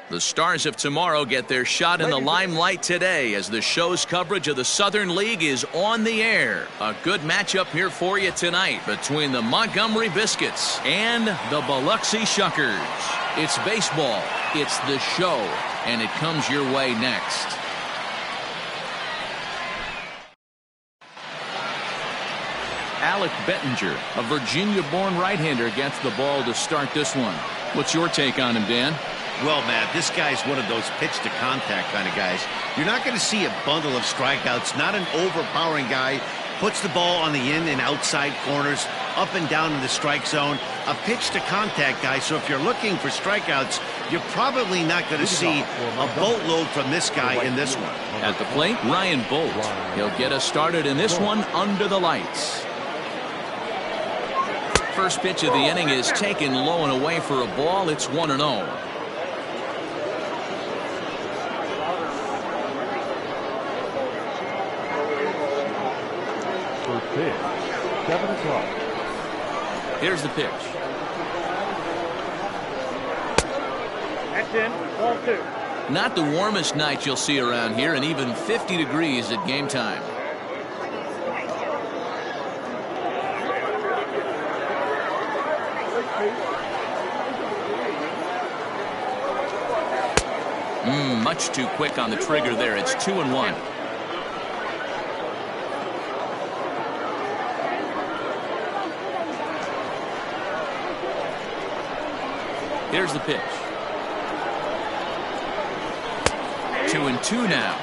The stars of tomorrow get their shot in the limelight today as the show's coverage of the Southern League is on the air. A good matchup here for you tonight between the Montgomery Biscuits and the Biloxi Shuckers. It's baseball, it's the show, and it comes your way next. Alec Bettinger, a Virginia-born right-hander, gets the ball to start this one. What's your take on him, Dan? Well, Matt, this guy's one of those pitch-to-contact kind of guys. You're not going to see a bundle of strikeouts, not an overpowering guy. Puts the ball on the in and outside corners, up and down in the strike zone. A pitch-to-contact guy, so if you're looking for strikeouts, you're probably not going to see a boatload from this guy in this one. At the plate, Ryan Bolt. He'll get us started in this one under the lights. First pitch of the inning is taken low and away for a ball. It's 1-0. Pitch, 7 o'clock. Here's the pitch. That's in, 1-2. Not the warmest night you'll see around here, and even 50 degrees at game time. Much too quick on the trigger there. It's 2-1. Here's the pitch. 2-2 now.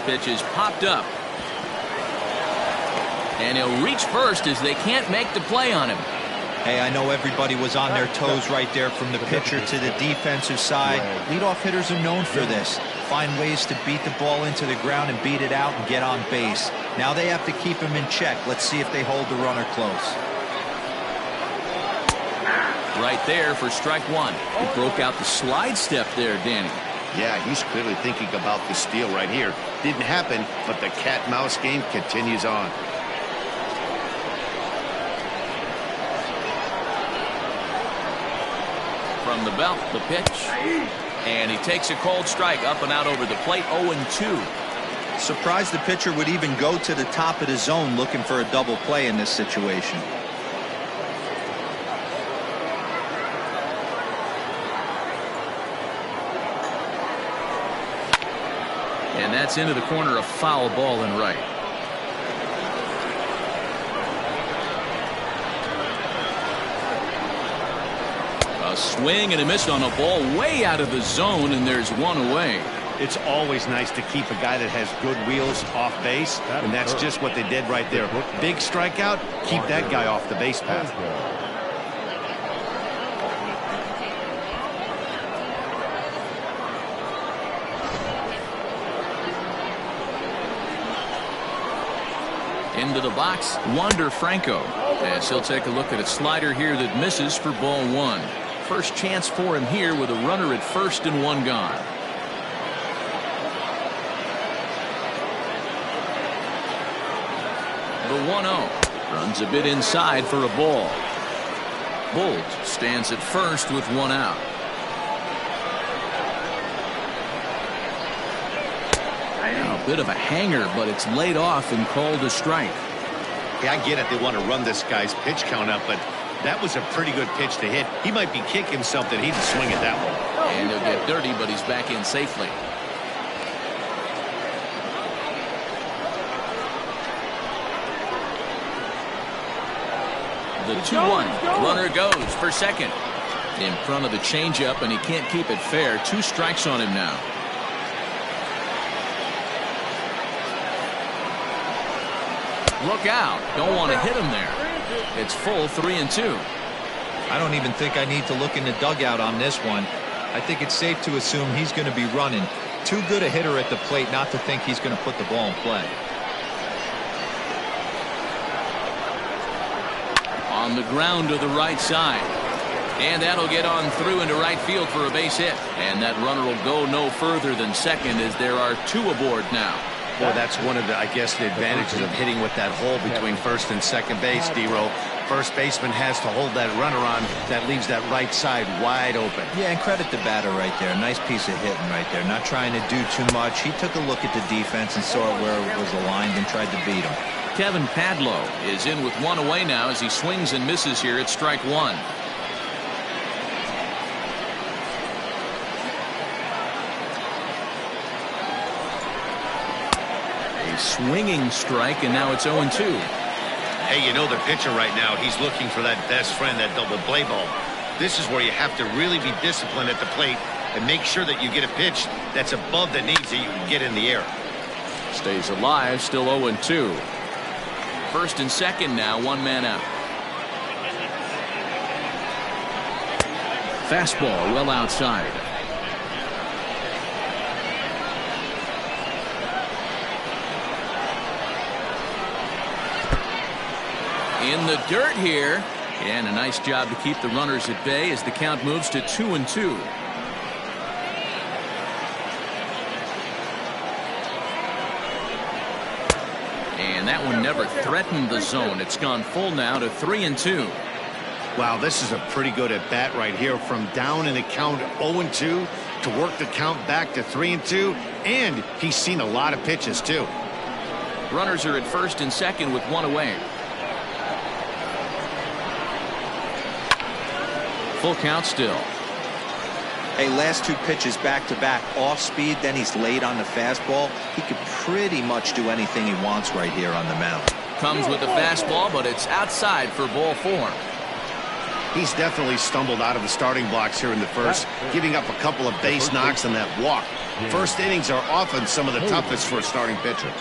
Pitch is popped up. And he'll reach first as they can't make the play on him. Hey, I know everybody was on their toes right there from the pitcher to the defensive side. Leadoff hitters are known for this. Find ways to beat the ball into the ground and beat it out and get on base. Now they have to keep him in check. Let's see if they hold the runner close. Right there for strike one. He broke out the slide step there, Danny. Yeah, he's clearly thinking about the steal right here. Didn't happen, but the cat-mouse game continues on. From the belt, the pitch. And he takes a cold strike up and out over the plate. 0-2. Surprised the pitcher would even go to the top of the zone looking for a double play in this situation. And that's into the corner, a foul ball and right. A swing and a miss on a ball way out of the zone, and there's one away. It's always nice to keep a guy that has good wheels off base, and that's just what they did right there. Big strikeout, keep that guy off the base path. Into the box, Wander Franco, as he'll take a look at a slider here that misses for ball one. First chance for him here with a runner at first and one gone. The 1-0 runs a bit inside for a ball. Bolt stands at first with one out. Now a bit of a hanger, but it's laid off and called a strike. Yeah, I get it. They want to run this guy's pitch count up, but that was a pretty good pitch to hit. He might be kicking something. He didn't swing at that one. And he'll get dirty, but he's back in safely. The 2-1. Runner goes for second. In front of the changeup, and he can't keep it fair. 2 strikes on him now. Look out. Don't want to hit him there. It's full 3-2. I don't even think I need to look in the dugout on this one. I think it's safe to assume he's going to be running. Too good a hitter at the plate not to think he's going to put the ball in play. On the ground to the right side. And that'll get on through into right field for a base hit. And that runner will go no further than second as there are 2 aboard now. Well, that's one of the, I guess, the advantages of hitting with that hole between first and second base, D-Row. First baseman has to hold that runner on. That leaves that right side wide open. Yeah, and credit the batter right there. Nice piece of hitting right there. Not trying to do too much. He took a look at the defense and saw where it was aligned and tried to beat him. Kevin Padlow is in with one away now as he swings and misses here at strike one. A swinging strike, and now it's 0-2. Hey, you know the pitcher right now, he's looking for that best friend, that double play ball. This is where you have to really be disciplined at the plate and make sure that you get a pitch that's above the knees that you can get in the air. Stays alive, still 0-2. First and second now, one man out. Fastball well outside. In the dirt here, and a nice job to keep the runners at bay as the count moves to 2-2. And that one never threatened the zone. It's gone full now to 3-2. Wow, this is a pretty good at bat right here, from down in the count 0-2 to work the count back to 3-2, and he's seen a lot of pitches too. Runners are at first and second with one away. Full count still. Hey, last two pitches back-to-back, off speed, then he's late on the fastball. He could pretty much do anything he wants right here on the mound. Comes with the fastball, but it's outside for ball four. He's definitely stumbled out of the starting blocks here in the first, giving up a couple of base knocks on that walk. First innings are often some of the toughest for a starting pitcher.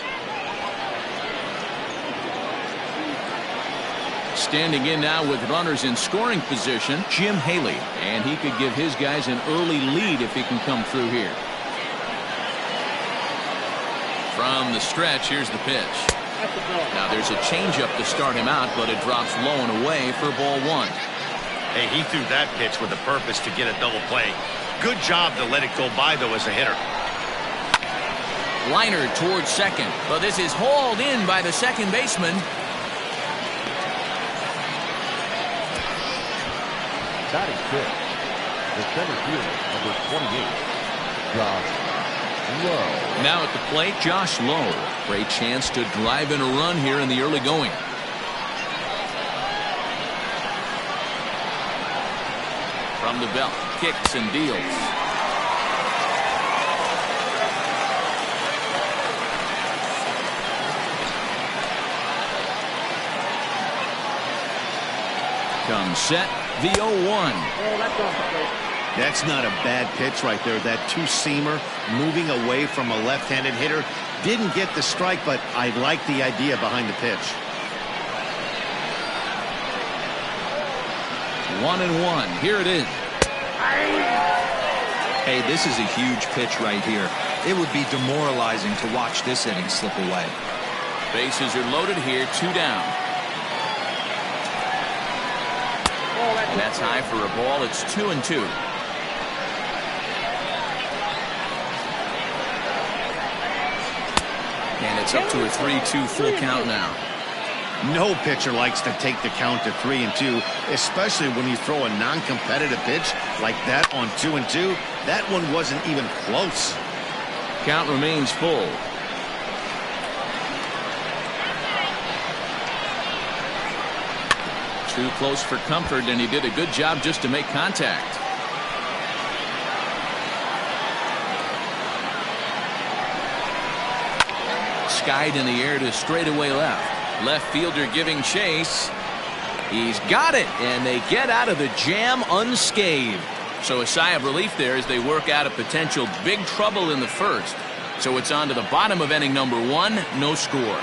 Standing in now with runners in scoring position, Jim Haley, and he could give his guys an early lead if he can come through here. From the stretch, here's the pitch. Now there's a changeup to start him out, but it drops low and away for ball one. Hey, he threw that pitch with a purpose to get a double play. Good job to let it go by, though, as a hitter. Liner towards second, but this is hauled in by the second baseman. Batting fifth, the center fielder, number 28, Josh Lowe. Now at the plate, Josh Lowe. Great chance to drive in a run here in the early going. From the belt, kicks and deals. Comes set. The 0-1. That's not a bad pitch right there. That two-seamer moving away from a left-handed hitter. Didn't get the strike, but I like the idea behind the pitch. 1-1. Here it is. Hey, this is a huge pitch right here. It would be demoralizing to watch this inning slip away. Bases are loaded here, two down. And that's high for a ball. It's 2-2. And it's up to a 3-2 full count now. No pitcher likes to take the count to 3-2, especially when you throw a non-competitive pitch like that on 2-2. That one wasn't even close. Count remains full. Too close for comfort, and he did a good job just to make contact. Skied in the air to straightaway left. Left fielder giving chase. He's got it, and they get out of the jam unscathed. So a sigh of relief there as they work out a potential big trouble in the first. So it's on to the bottom of inning number one, no score.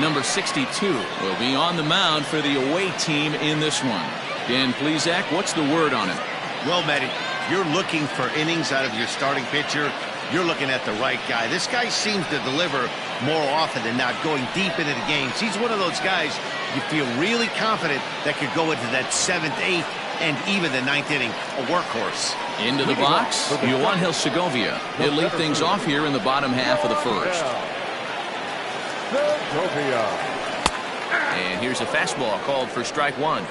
Number 62 will be on the mound for the away team in this one. Dan Plesac, what's the word on it? Well, Matty, you're looking for innings out of your starting pitcher. You're looking at the right guy. This guy seems to deliver more often than not, going deep into the games. He's one of those guys you feel really confident that could go into that 7th, 8th, and even the 9th inning, a workhorse. Into the box, Yoan Segovia. He'll lead things off here in the bottom half of the first. And here's a fastball called for strike one.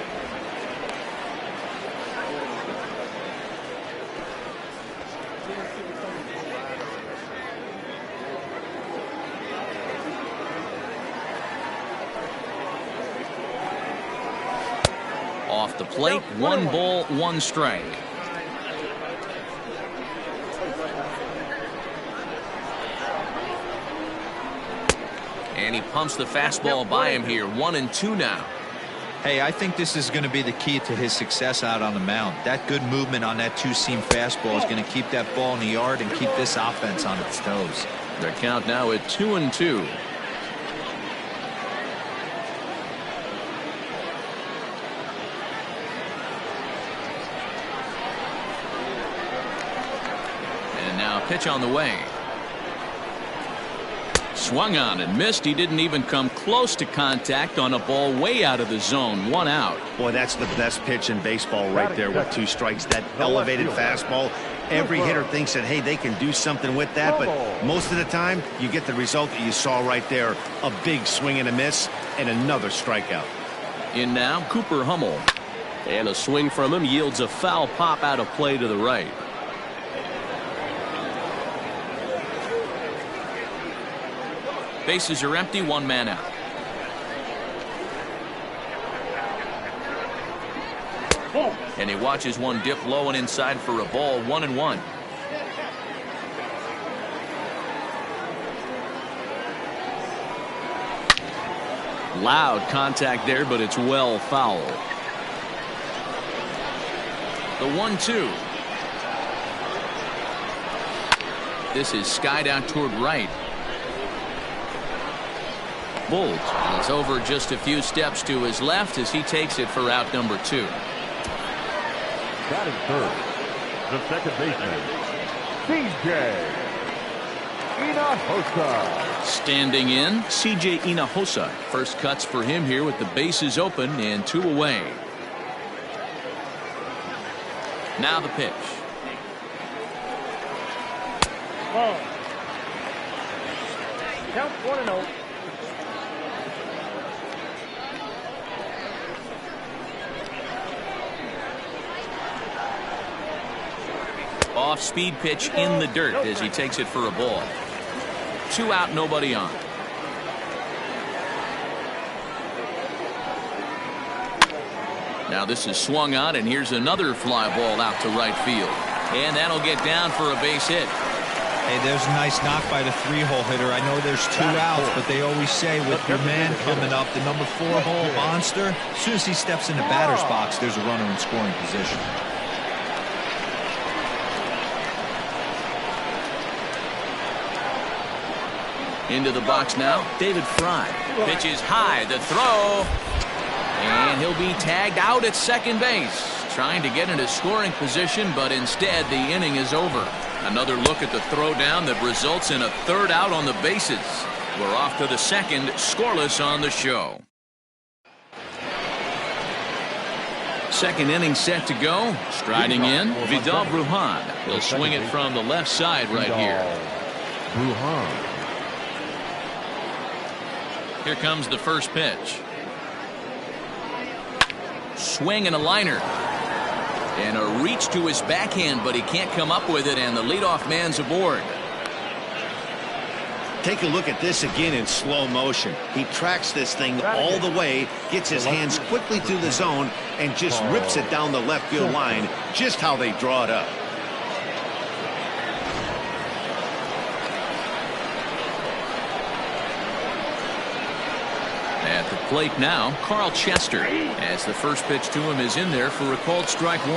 Off the plate, 1 ball, 1 strike. And he pumps the fastball by him here. 1-2 now. Hey, I think this is going to be the key to his success out on the mound. That good movement on that two-seam fastball is going to keep that ball in the yard and keep this offense on its toes. Their count now at 2-2. And now a pitch on the way. Swung on and missed. He didn't even come close to contact on a ball way out of the zone. 1 out. Boy, that's the best pitch in baseball right there with 2 strikes. That elevated fastball. Every hitter thinks that, hey, they can do something with that, but most of the time you get the result that you saw right there. A big swing and a miss and another strikeout. In now, Cooper Hummel. And a swing from him yields a foul pop out of play to the right. Bases are empty, 1 man out. And he watches one dip low and inside for a ball. 1-1. Loud contact there, but it's well foul. The 1-2. This is skied out toward right. Bolt is over just a few steps to his left as he takes it for out number 2. Batting third, the second baseman, C.J. Hinojosa. Standing in, C.J. Hinojosa. First cuts for him here with the bases open and 2 away. Now the pitch. Ball. Count 1-0. Off-speed pitch in the dirt as he takes it for a ball. 2 out, nobody on. Now this is swung on, and here's another fly ball out to right field. And that'll get down for a base hit. Hey, there's a nice knock by the 3-hole hitter. I know there's 2 outs, but they always say with your man coming up, the number 4-hole monster, as soon as he steps in the batter's box, there's a runner in scoring position. Into the box now, David Fry. Pitch is high, the throw. And he'll be tagged out at second base. Trying to get into scoring position, but instead the inning is over. Another look at the throw down that results in a 3rd out on the bases. We're off to the second, scoreless on the show. Second inning set to go. Striding in, Vidal Brujan. He'll swing it from the left side right here. Brujan. Here comes the first pitch. Swing and a liner. And a reach to his backhand, but he can't come up with it, and the leadoff man's aboard. Take a look at this again in slow motion. He tracks this thing all the way, gets his hands quickly through the zone, and just rips it down the left field line, just how they draw it up. At the plate now, Carl Chester, as the first pitch to him is in there for a called strike 1.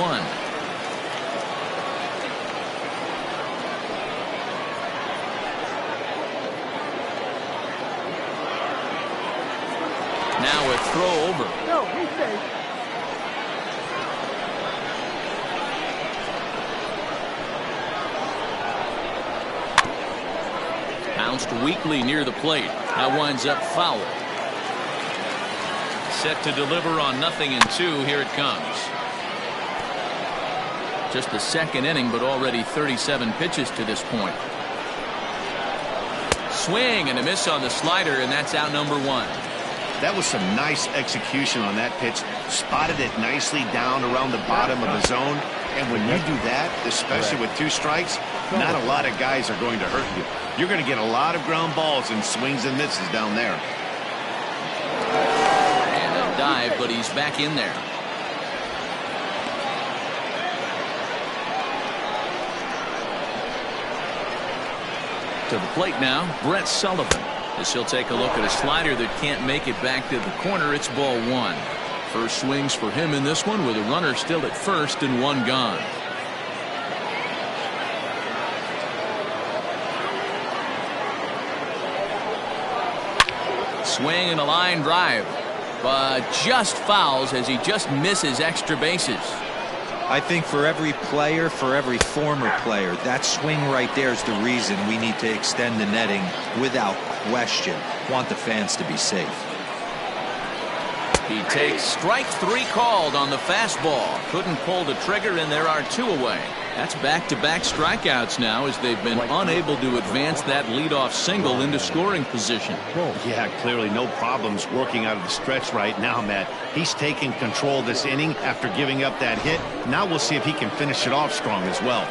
Now a throw over. No, he's safe. Bounced weakly near the plate. That winds up foul. Set to deliver on 0-2. Here it comes. Just the second inning, but already 37 pitches to this point. Swing and a miss on the slider, and that's out number one. That was some nice execution on that pitch. Spotted it nicely down around the bottom of the zone. And when you do that, especially with 2 strikes, not a lot of guys are going to hurt you. You're going to get a lot of ground balls and swings and misses down there. And a dive, but he's back in there. To the plate now, Brett Sullivan. As he'll take a look at a slider that can't make it back to the corner. It's ball 1. First swings for him in this one with a runner still at first and 1 gone. Swing and a line drive, but just fouls as he just misses extra bases. I think for every player, for every former player, that swing right there is the reason we need to extend the netting without question. Want the fans to be safe. He takes strike 3 called on the fastball. Couldn't pull the trigger, and there are 2 away. That's back-to-back strikeouts now as they've been unable to advance that leadoff single into scoring position. Yeah, clearly no problems working out of the stretch right now, Matt. He's taking control of this inning after giving up that hit. Now we'll see if he can finish it off strong as well.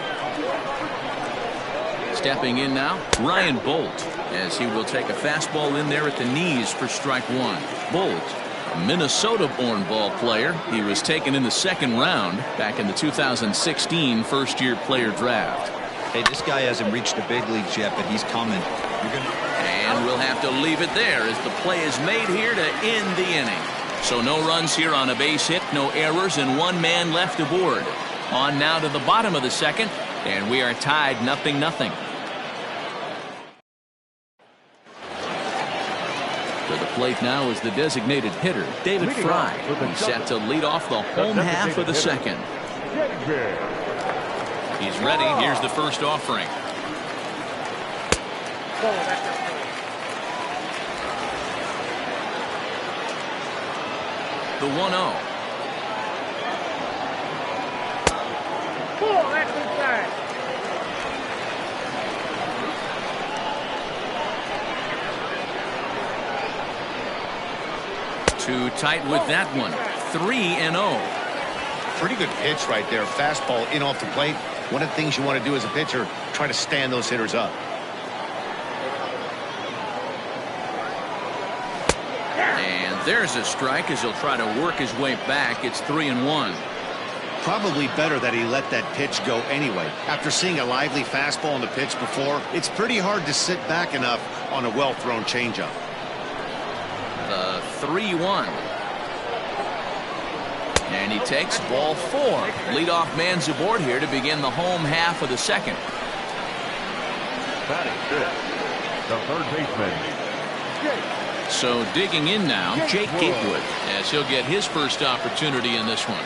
Stepping in now, Ryan Bolt, as he will take a fastball in there at the knees for strike 1. Bolt, a Minnesota-born ball player. He was taken in the 2nd round back in the 2016 first-year player draft. Hey, this guy hasn't reached the big leagues yet, but he's coming. And we'll have to leave it there as the play is made here to end the inning. So no runs here on a base hit, no errors, and 1 man left aboard. On now to the bottom of the 2nd, and we are tied 0-0. To the plate now is the designated hitter, David Fry. He's set to lead off the home half of the 2nd. He's ready. Here's the first offering. The 1-0. Too tight with that one. 3-0. Pretty good pitch right there. Fastball in off the plate. One of the things you want to do as a pitcher, try to stand those hitters up. And there's a strike as he'll try to work his way back. It's 3-1. Probably better that he let that pitch go anyway. After seeing a lively fastball on the pitch before, it's pretty hard to sit back enough on a well-thrown changeup. The 3-1. And he takes ball 4. Leadoff man's aboard here to begin the home half of the 2nd. Batting fifth, the third baseman. So digging in now, Jake Gatewood, as he'll get his first opportunity in this one.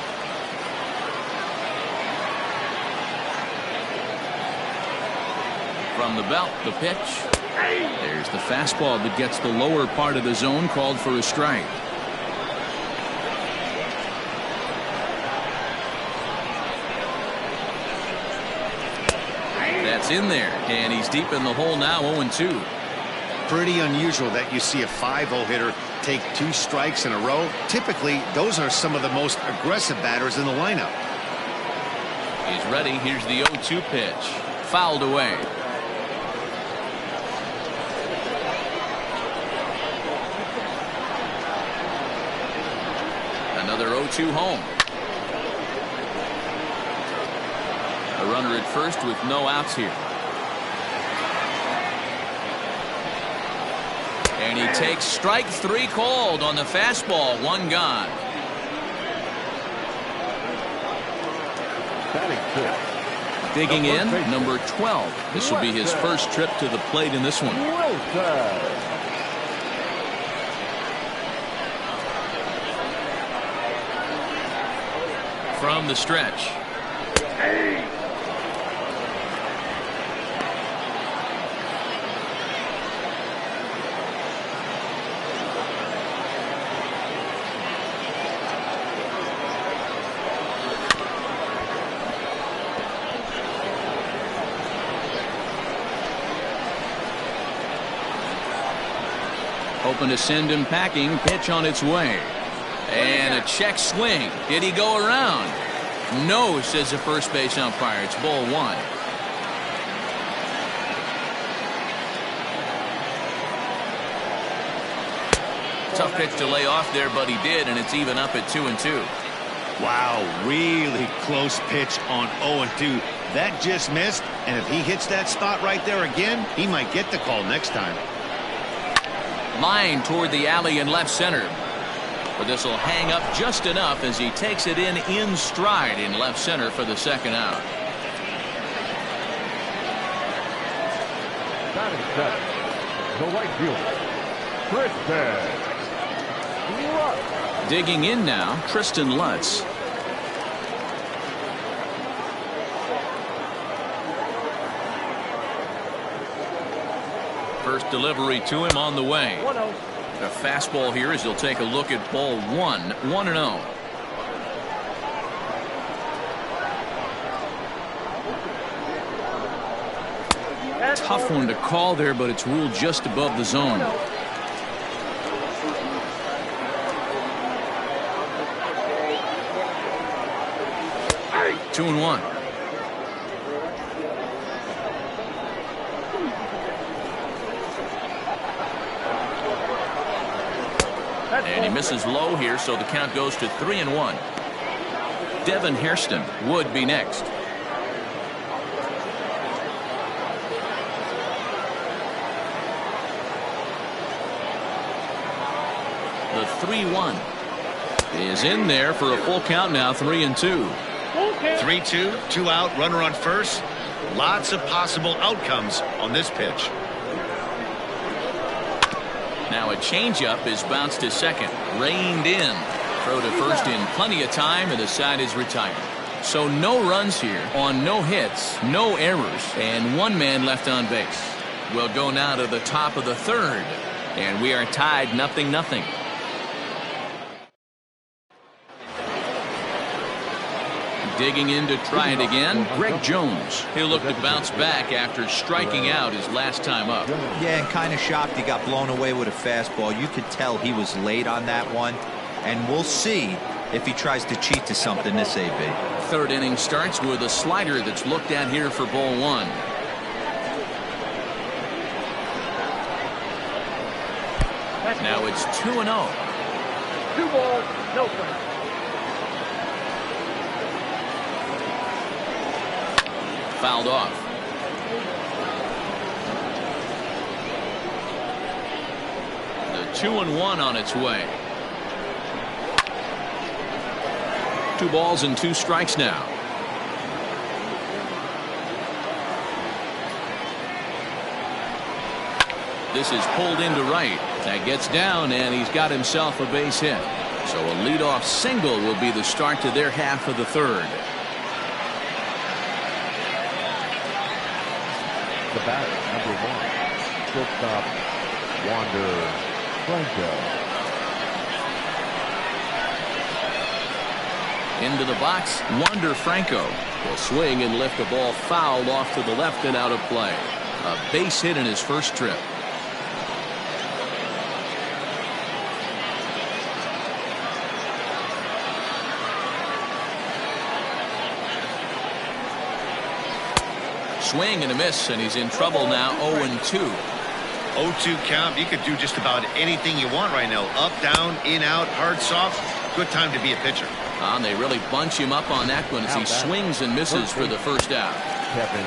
From the belt, the pitch. There's the fastball that gets the lower part of the zone, called for a strike. That's in there, and he's deep in the hole now, 0-2. Pretty unusual that you see a 5-0 hitter take 2 strikes in a row. Typically, those are some of the most aggressive batters in the lineup. He's ready. Here's the 0-2 pitch. Fouled away. Another 0-2 home. A runner at first with no outs here. And he takes strike 3 called on the fastball. 1 gone. Batting fifth. Digging in, number 12. This will be his first trip to the plate in this one. From the stretch. Hoping to send him packing. Pitch on its way. And a check swing. Did he go around? No, says the first base umpire. It's ball one. Tough pitch to lay off there, but he did, and it's even up at 2-2. Wow, really close pitch on 0-2. That just missed, and if he hits that spot right there again, he might get the call next time. Line toward the alley in left center. But this will hang up just enough as he takes it in stride in left center for the second out. Batting set. The right fielder, Tristan Lutz. Digging in now, Tristan Lutz. First delivery to him on the way. 1-0. A fastball here as he'll take a look at ball one. 1-0. Tough one to call there, but it's ruled just above the zone. 2-1. And he misses low here, so the count goes to 3-1. Devin Hairston would be next. The 3-1 is in there for a full count now. 3-2. 3-2, 2 out, runner on first. Lots of possible outcomes on this pitch. Now a changeup is bounced to second. Reined in. Throw to first in plenty of time, and the side is retired. So no runs here on no hits, no errors, and one man left on base. We'll go now to the top of the third, and we are tied 0-0. Digging in to try it again, Greg Jones. He'll look to bounce back after striking out his last time up. Yeah, and kind of shocked he got blown away with a fastball. You could tell he was late on that one, and we'll see if he tries to cheat to something this AB. Third inning starts with a slider that's looked at here for ball one. Now it's 2-0. 2 balls, no strikes. Fouled off. The 2-1 on its way. 2 balls and 2 strikes now. This is pulled into right. That gets down, and he's got himself a base hit. So a leadoff single will be the start to their half of the third. The batter, number 1, shortstop Wander Franco. Into the box, Wander Franco will swing and lift a ball fouled off to the left and out of play. A base hit in his first trip. Swing and a miss, and he's in trouble now. 0-2. 0-2 count. You could do just about anything you want right now. Up, down, in, out, hard, soft. Good time to be a pitcher. And they really bunch him up on that one as he swings and misses for the first out. Kevin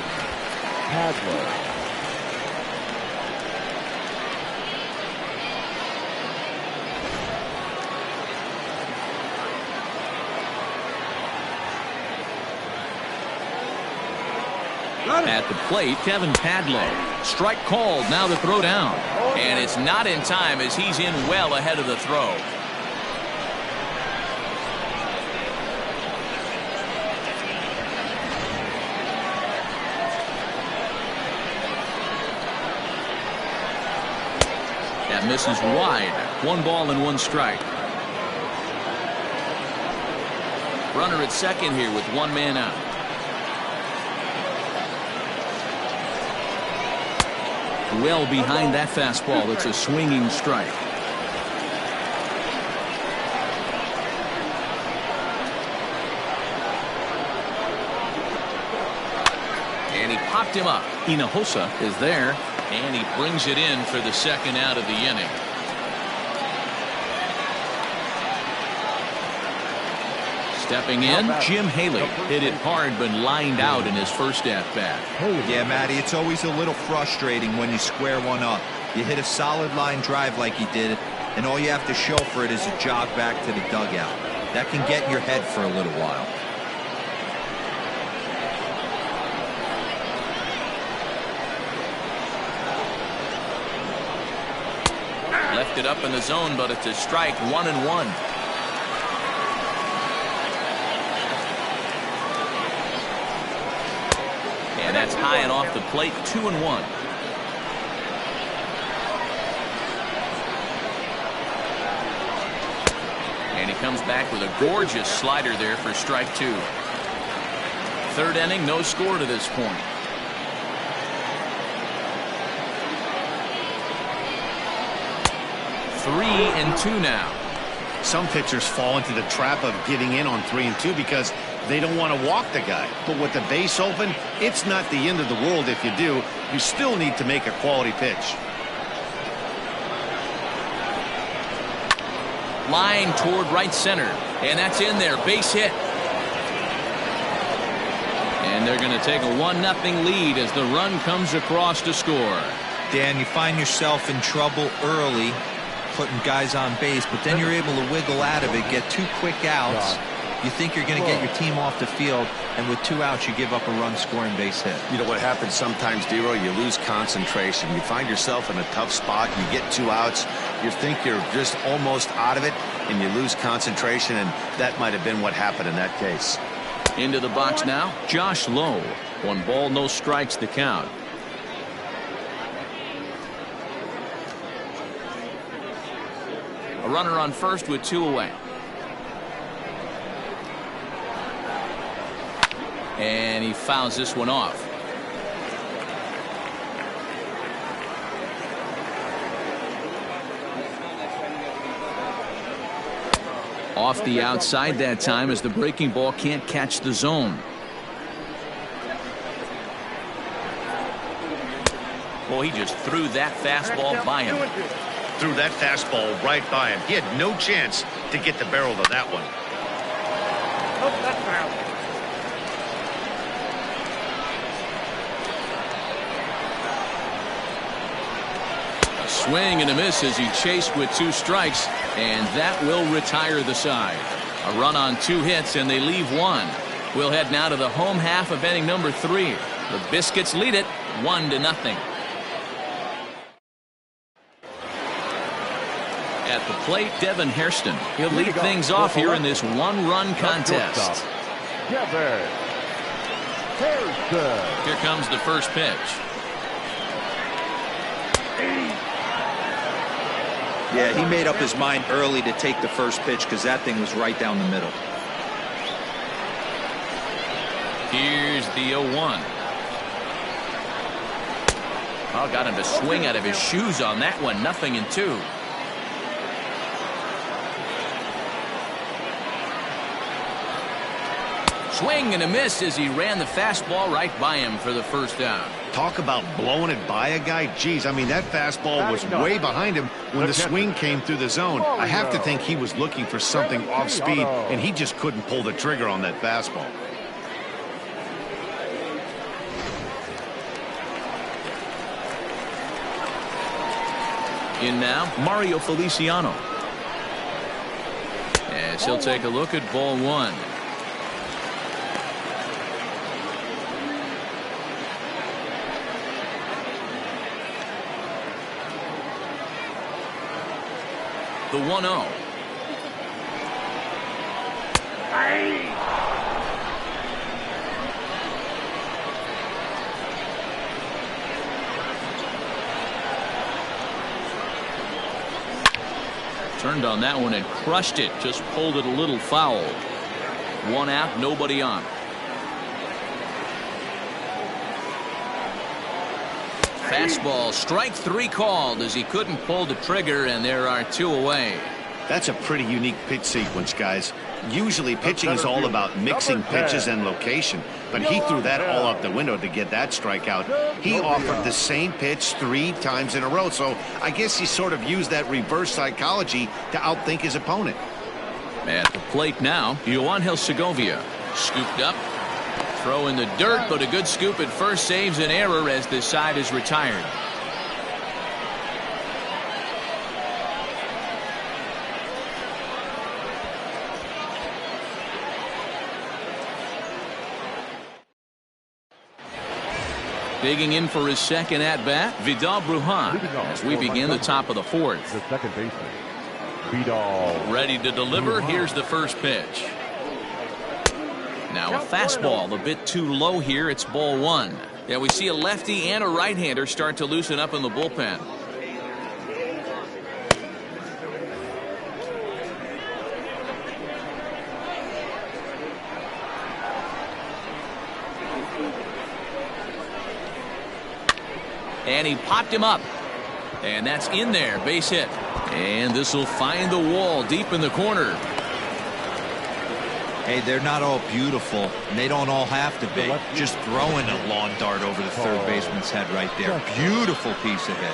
Padlo. At the plate, Kevin Padlo. Strike called, now the throw down. And it's not in time as he's in well ahead of the throw. That misses wide. 1 ball and 1 strike. Runner at second here with 1 man out. Well behind that fastball. It's a swinging strike. And he popped him up. Hinojosa is there, and he brings it in for the second out of the inning. Stepping in, Jim Haley hit it hard but lined out in his first at-bat. Yeah, Matty, it's always a little frustrating when you square one up. You hit a solid line drive like he did, and all you have to show for it is a jog back to the dugout. That can get in your head for a little while. Left it up in the zone, but it's a strike, 1-1. And that's high and off the plate, 2-1. And he comes back with a gorgeous slider there for strike 2. Third inning, no score to this point. Three and two now. Some pitchers fall into the trap of getting in on 3 and 2 because they don't want to walk the guy. But with the base open, it's not the end of the world if you do. You still need to make a quality pitch. Line toward right center, and that's in there. Base hit. And they're going to take a 1-0 lead as the run comes across to score. Dan, you find yourself in trouble early, putting guys on base, but then you're able to wiggle out of it, get 2 quick outs. You think you're going to get your team off the field, and with 2 outs, you give up a run-scoring base hit. You know what happens sometimes, Dero? You lose concentration. You find yourself in a tough spot. You get 2 outs. You think you're just almost out of it, and you lose concentration, and that might have been what happened in that case. Into the box now, Josh Lowe. 1 ball, no strikes to count. A runner on first with 2 away. And he fouls this one off. Off the outside that time as the breaking ball can't catch the zone. Boy, he just threw that fastball by him. Threw that fastball right by him. He had no chance to get the barrel of that one. Oh, that's foul. Swing and a miss as he chased with 2 strikes, and that will retire the side. A run on 2 hits, and they leave 1. We'll head now to the home half of inning number 3. The Biscuits lead it 1-0. At the plate, Devin Hairston. He'll lead things off here in this 1-run contest. Devin Hairston. Here comes the first pitch. Yeah, he made up his mind early to take the first pitch because that thing was right down the middle. Here's the 0-1. Oh, got him to swing out of his shoes on that one. 0-2. Swing and a miss as he ran the fastball right by him for the first out. Talk about blowing it by a guy. Geez, I mean, that fastball was way behind him when the swing came through the zone. I have to think he was looking for something off speed, and he just couldn't pull the trigger on that fastball. In now, Mario Feliciano. As he'll take a look at ball 1. The 1-0. Turned on that one and crushed it. Just pulled it a little foul. 1 out, nobody on. Fastball, strike 3 called as he couldn't pull the trigger, and there are 2 away. That's a pretty unique pitch sequence, guys. Usually pitching is all about mixing pitches and location. but he threw that all out the window to get that strikeout. He offered the same pitch 3 times in a row, so I guess he sort of used that reverse psychology to outthink his opponent. At the plate now, Yoanel Segovia. Scooped up. Throw in the dirt, but a good scoop at first saves an error as this side is retired. Digging in for his second at-bat, Vidal Brujan, as we begin the top of the 4th. The second baseman, Vidal. Ready to deliver. Here's the first pitch. Now a fastball a bit too low here. It's ball 1. Yeah, we see a lefty and a right-hander start to loosen up in the bullpen. And he popped him up. And that's in there. Base hit. And this will find the wall deep in the corner. Hey, they're not all beautiful, and they don't all have to be. Just throwing a lawn dart over the third baseman's head right there. Beautiful piece of hit.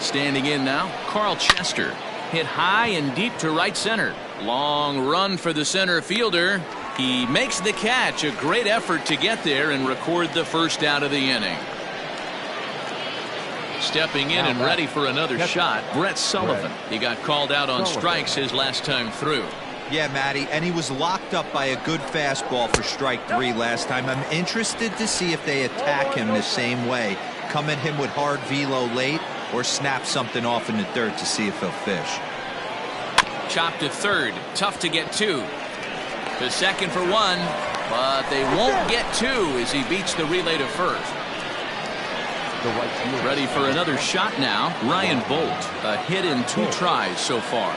Standing in now, Carl Chester. Hit high and deep to right center. Long run for the center fielder. He makes the catch. A great effort to get there and record the first out of the inning. Stepping in and ready for another shot, Brett Sullivan. He got called out on strikes his last time through. Yeah, Matty, and he was locked up by a good fastball for strike 3 last time. I'm interested to see if they attack him the same way. Come at him with hard velo late or snap something off in the dirt to see if he'll fish. Chopped to third. Tough to get to. To second for 1, but they won't get 2 as he beats the relay to first. Ready for another shot now, Ryan Bolt. A hit in 2 tries so far.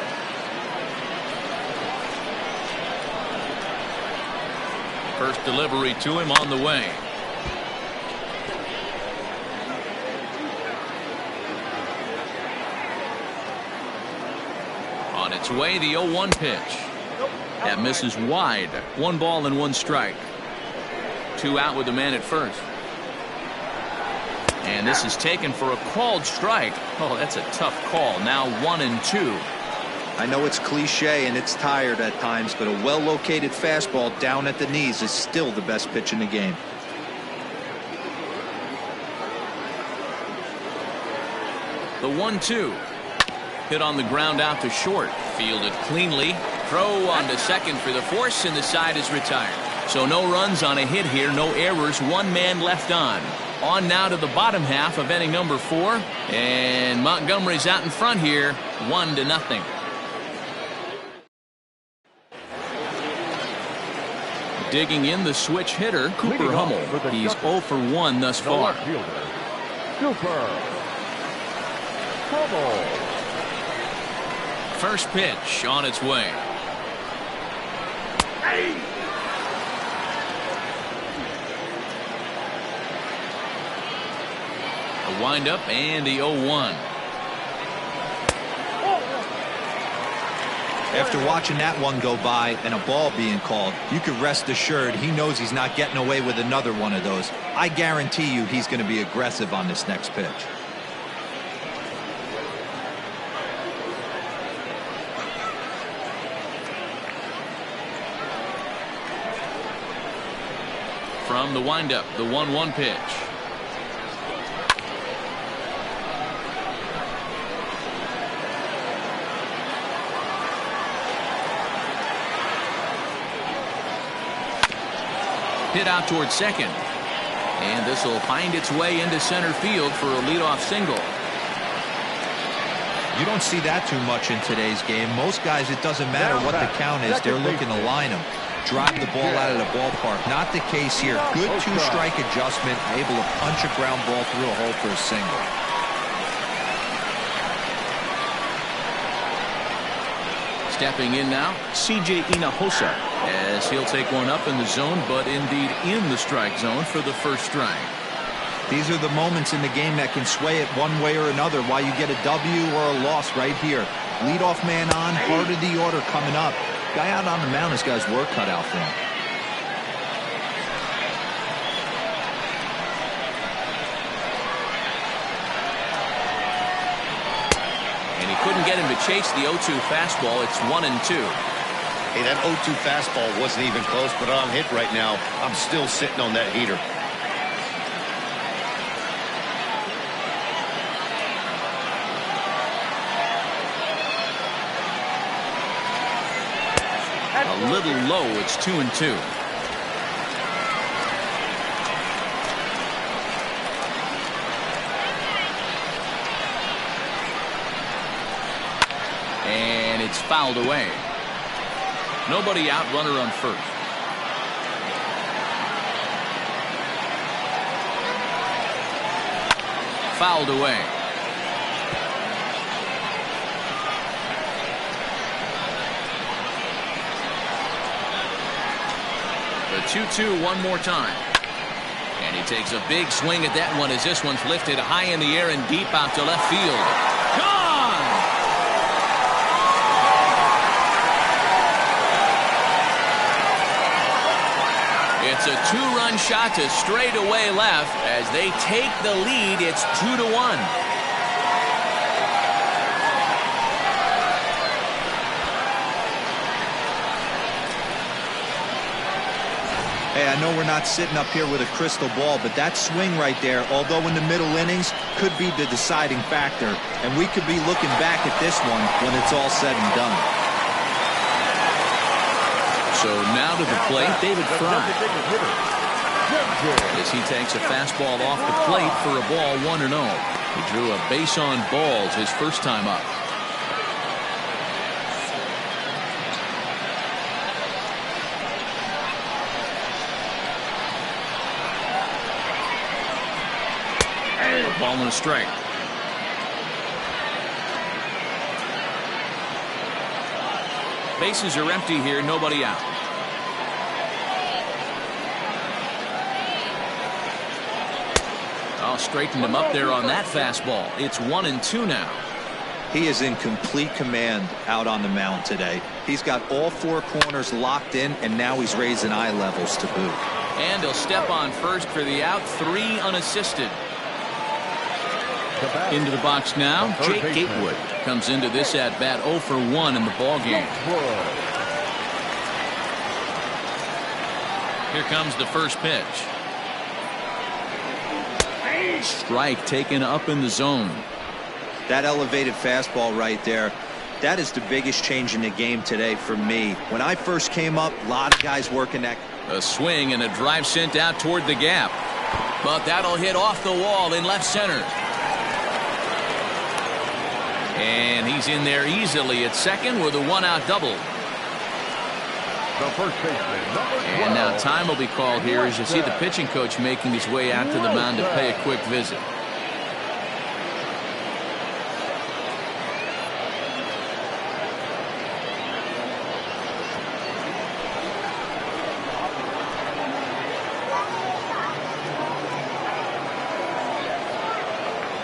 First delivery to him on the way. On its way, the 0-1 pitch. That misses wide. 1 ball and 1 strike. 2 out with the man at first. And this is taken for a called strike. Oh, that's a tough call. Now 1-2. I know it's cliche and it's tired at times, but a well-located fastball down at the knees is still the best pitch in the game. The 1-2. Hit on the ground out to short. Fielded cleanly. Throw on to second for the force, and the side is retired. So no runs on a hit here, no errors, 1 man left on. On now to the bottom half of inning number 4, and Montgomery's out in front here, 1-0. Digging in the switch hitter, Cooper Hummel. He's 0 for 1 thus far. Cooper Hummel. First pitch on its way. A windup and the 0-1. After watching that one go by and a ball being called, you can rest assured he knows he's not getting away with another one of those. I guarantee you he's going to be aggressive on this next pitch. From the windup, the 1-1 pitch. Hit out towards second. And this will find its way into center field for a leadoff single. You don't see that too much in today's game. Most guys, it doesn't matter what the count is. They're looking to line them. Drive the ball out of the ballpark. Not the case here. Good 2-strike adjustment. Able to punch a ground ball through a hole for a single. Stepping in now, C.J. Hinojosa, as he'll take one up in the zone, but indeed in the strike zone for the first strike. These are the moments in the game that can sway it one way or another, why you get a W or a loss right here. Leadoff man on, heart of the order coming up. Guy out on the mound has got his work cut out for him. And he couldn't get him to chase the 0-2 fastball. It's 1-2. Hey, that 0-2 fastball wasn't even close, but I'm hit right now. I'm still sitting on that heater. A little low. It's 2-2. And it's fouled away. Nobody out, runner on first. Fouled away. The 2-2 one more time. And he takes a big swing at that one as this one's lifted high in the air and deep out to left field. Gone! It's a two-run shot to straightaway left. As they take the lead, it's 2-1. Hey, I know we're not sitting up here with a crystal ball, but that swing right there, although in the middle innings, could be the deciding factor. And we could be looking back at this one when it's all said and done. So now to the plate, David Fry. As he takes a fastball off the plate for a ball 1-0. He drew a base on balls his first time up. A ball and a strike. Bases are empty here, nobody out. Oh, straightened him up there on that fastball. It's 1-2 now. He is in complete command out on the mound today. He's got all four corners locked in, and now he's raising eye levels to boot. And he'll step on first for the out, 3 unassisted. Into the box now, Jake Gatewood comes into this at bat 0 for 1 in the ball game. Here comes the first pitch. Strike taken up in the zone. That elevated fastball right there, that is the biggest change in the game today for me. When I first came up, a lot of guys working that. A swing and a drive sent out toward the gap. But that'll hit off the wall in left center. And he's in there easily at second with a 1-out double. And now time will be called here as you see the pitching coach making his way out to the mound to pay a quick visit.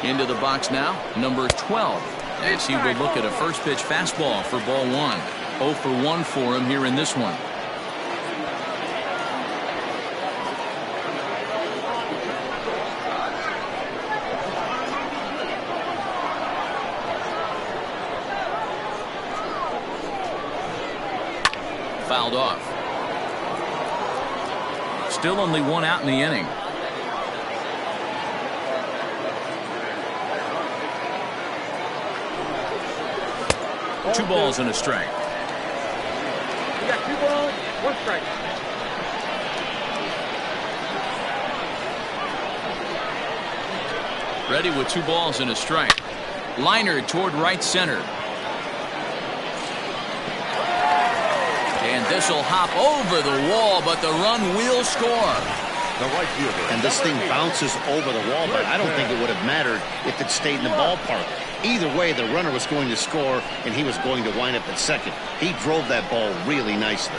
Into the box now, number 12. As he will look at a first pitch fastball for ball 1. 0 for 1 for him here in this one. Fouled off. Still only 1 out in the inning. Two balls and a strike. You got 2 balls, 1 strike. Ready with 2 balls and a strike. Liner toward right center. And this will hop over the wall, but the run will score. And this thing bounces over the wall, but I don't think it would have mattered if it stayed in the ballpark. Either way, the runner was going to score, and he was going to wind up at second. He drove that ball really nicely.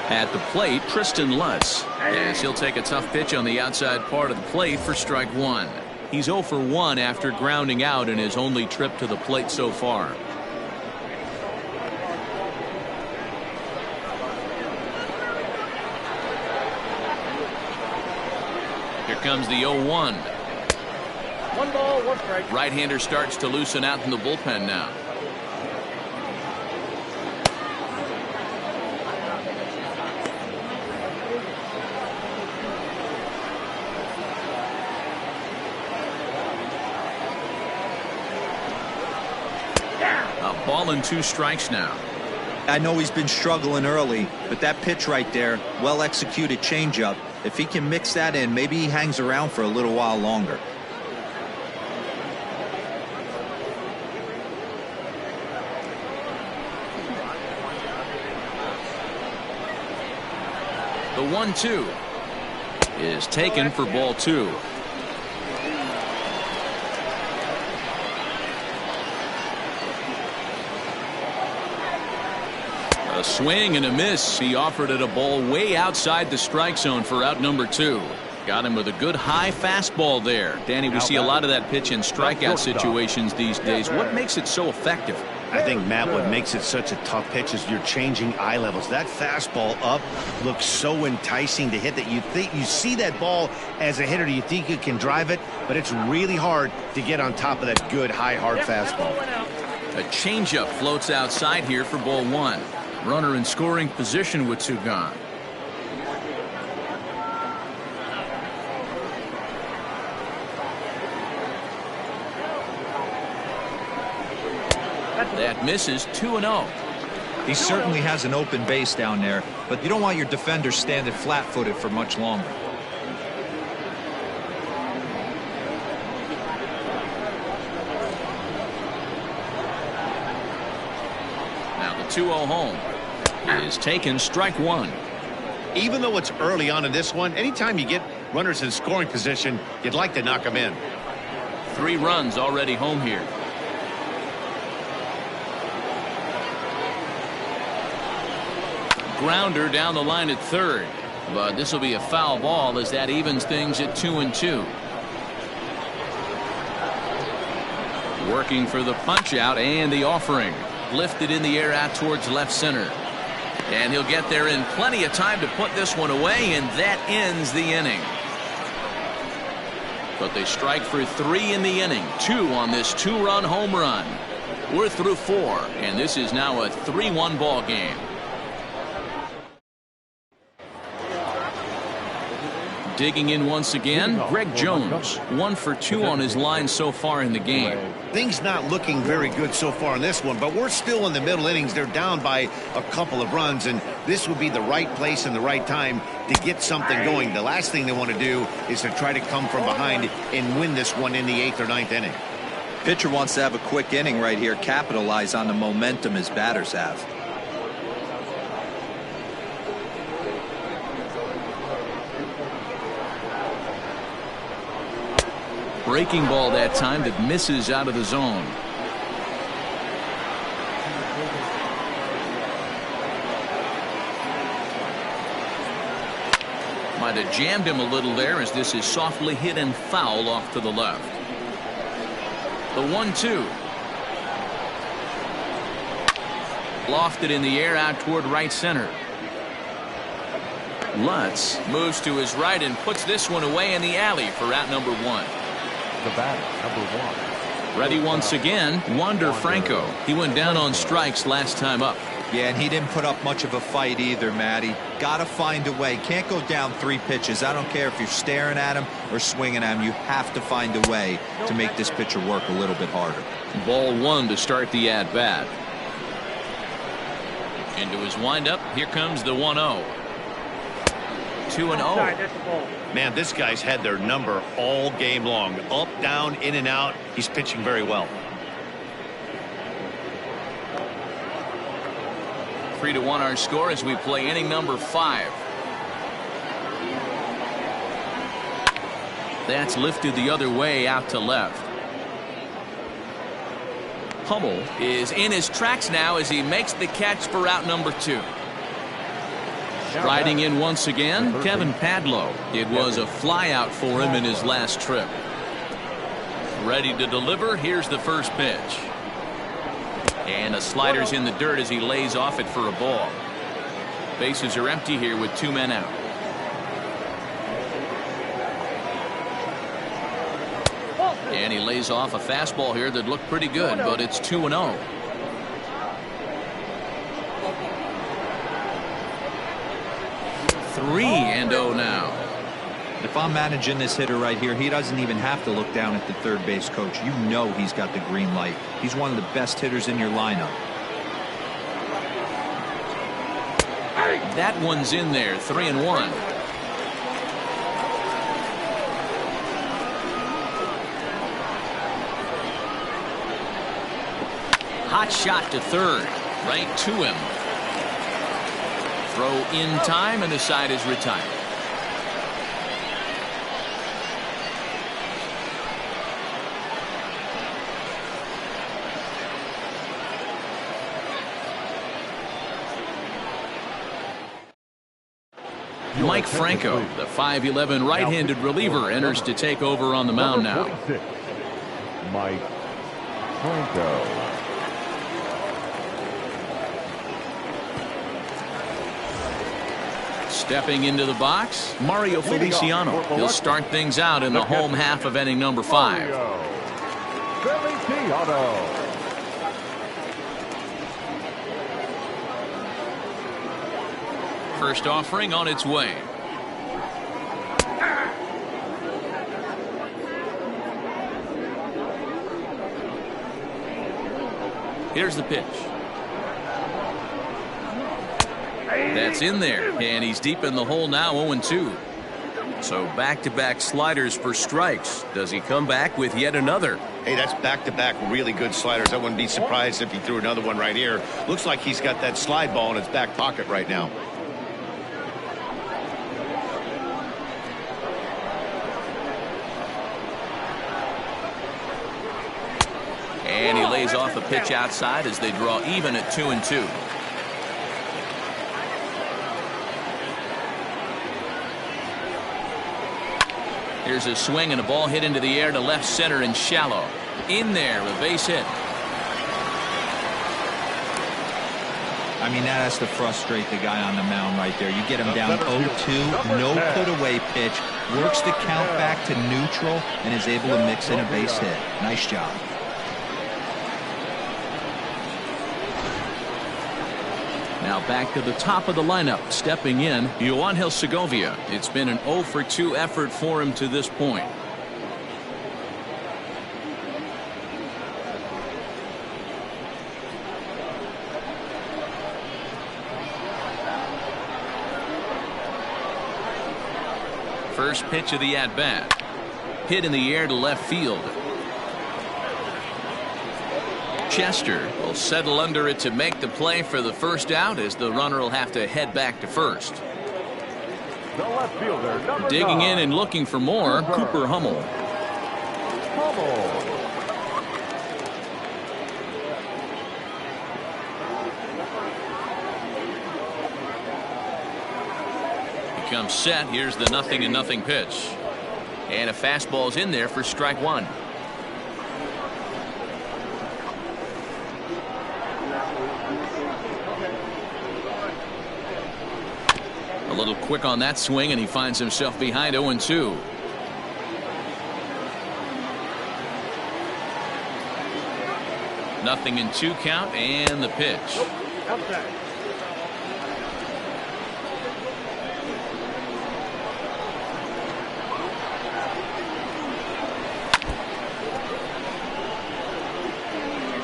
At the plate, Tristan Lutz. Yes, he'll take a tough pitch on the outside part of the plate for strike one. He's 0 for 1 after grounding out in his only trip to the plate so far. Here comes the 0-1. 1 ball, 1 strike. Right-hander starts to loosen out in the bullpen now. A ball and 2 strikes now. I know he's been struggling early, but that pitch right there, well-executed changeup, if he can mix that in, maybe he hangs around for a little while longer. The 1-2 is taken for ball 2. A swing and a miss. He offered it a ball way outside the strike zone for out number 2. Got him with a good high fastball there. Danny, we see a lot of that pitch in strikeout situations these days. What makes it so effective? I think, Matt, what makes it such a tough pitch is you're changing eye levels. That fastball up looks so enticing to hit that you think you see that ball as a hitter. You think you can drive it, but it's really hard to get on top of that good high hard fastball. A changeup floats outside here for ball 1. Runner in scoring position with 2 gone. That misses. 2-0. He certainly has an open base down there, but you don't want your defender standing flat-footed for much longer. Now the 2-0 home is taken. Strike 1. Even though it's early on in this one, anytime you get runners in scoring position, you'd like to knock them in. 3 runs already home here. Grounder down the line at third, but this will be a foul ball as that evens things at 2-2. Working for the punch out and the offering. Lifted in the air out towards left center. And he'll get there in plenty of time to put this one away, and that ends the inning. But they strike for 3 in the inning. 2 on this 2-run home run. We're through 4, and this is now a 3-1 ball game. Digging in once again, Greg Jones. 1 for 2 on his line so far in the game. Things not looking very good so far in this one, but we're still in the middle innings. They're down by a couple of runs, and this would be the right place and the right time to get something going. The last thing they want to do is to try to come from behind and win this one in the 8th or 9th inning. Pitcher wants to have a quick inning right here, capitalize on the momentum his batters have. Breaking ball that time that misses out of the zone. Might have jammed him a little there as this is softly hit and foul off to the left. The 1-2. Lofted in the air out toward right center. Lutz moves to his right and puts this one away in the alley for out number 1. The batter, number 1. Ready once again, Wander Franco. He went down on strikes last time up. Yeah, and he didn't put up much of a fight either, Matty. Gotta find a way. Can't go down 3 pitches. I don't care if you're staring at him or swinging at him. You have to find a way to make this pitcher work a little bit harder. Ball 1 to start the at-bat. Into his windup, here comes the 1-0. 2-0. Man, this guy's had their number all game long. Up, down, in and out. He's pitching very well. 3-1 our score as we play inning number 5. That's lifted the other way out to left. Hummel is in his tracks now as he makes the catch for out number 2. Striding in once again, Kevin Padlow. It was a flyout for him in his last trip. Ready to deliver. Here's the first pitch. And the slider's in the dirt as he lays off it for a ball. Bases are empty here with 2 men out. And he lays off a fastball here that looked pretty good, but it's 2-0. Three and 0 now. If I'm managing this hitter right here, he doesn't even have to look down at the third base coach. You know he's got the green light. He's one of the best hitters in your lineup. That one's in there. 3-1. Hot shot to third. Right to him. Throw in time, and the side is retired. Mike Franco, the 5'11" right-handed reliever, enters to take over on the mound now. Mike Franco. Stepping into the box, Mario Feliciano. He'll start things out in the home half of inning number 5. Feliciano. First offering on its way. Here's the pitch. That's in there, and he's deep in the hole now. 0-2. So back-to-back sliders for strikes. Does he come back with yet another? Hey, that's back-to-back really good sliders. I wouldn't be surprised if he threw another one right here. Looks like he's got that slide ball in his back pocket right now. And he lays off a pitch outside as they draw even at 2-2. Here's a swing and a ball hit into the air to left center and shallow. In there, a base hit. I mean, that has to frustrate the guy on the mound right there. You get him down 0-2, no put-away pitch, works the count back to neutral, and is able to mix in a base hit. Nice job. Now back to the top of the lineup. Stepping in, Yoangel Segovia. It's been an 0-for-2 effort for him to this point. First pitch of the at-bat. Hit in the air to left field. Chester will settle under it to make the play for the first out, as the runner will have to head back to first. The left fielder, digging in and looking for more, Cooper Hummel. He comes set. Here's the 0-0 pitch. And a fastball's in there for strike one. A little quick on that swing, and he finds himself behind 0-2. Nothing in 2 count, and the pitch.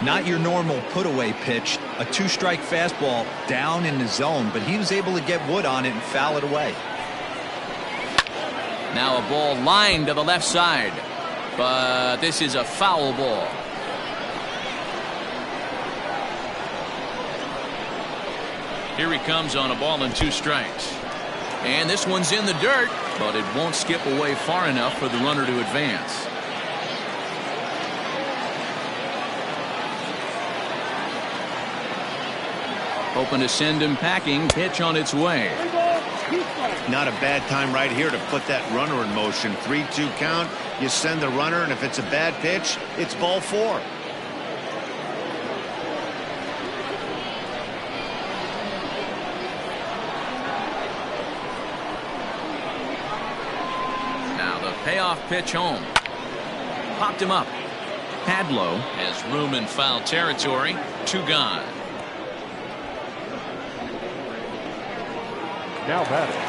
Not your normal put-away pitch, a 2-strike fastball down in the zone, but he was able to get wood on it and foul it away. Now a ball lined to the left side, but this is a foul ball. Here he comes on a ball and 2 strikes. And this one's in the dirt, but it won't skip away far enough for the runner to advance. Hoping to send him packing. Pitch on its way. Not a bad time right here to put that runner in motion. 3-2 count. You send the runner, and if it's a bad pitch, it's ball 4. Payoff pitch home. Popped him up. Hadlow has room in foul territory. 2 gone. Now batting.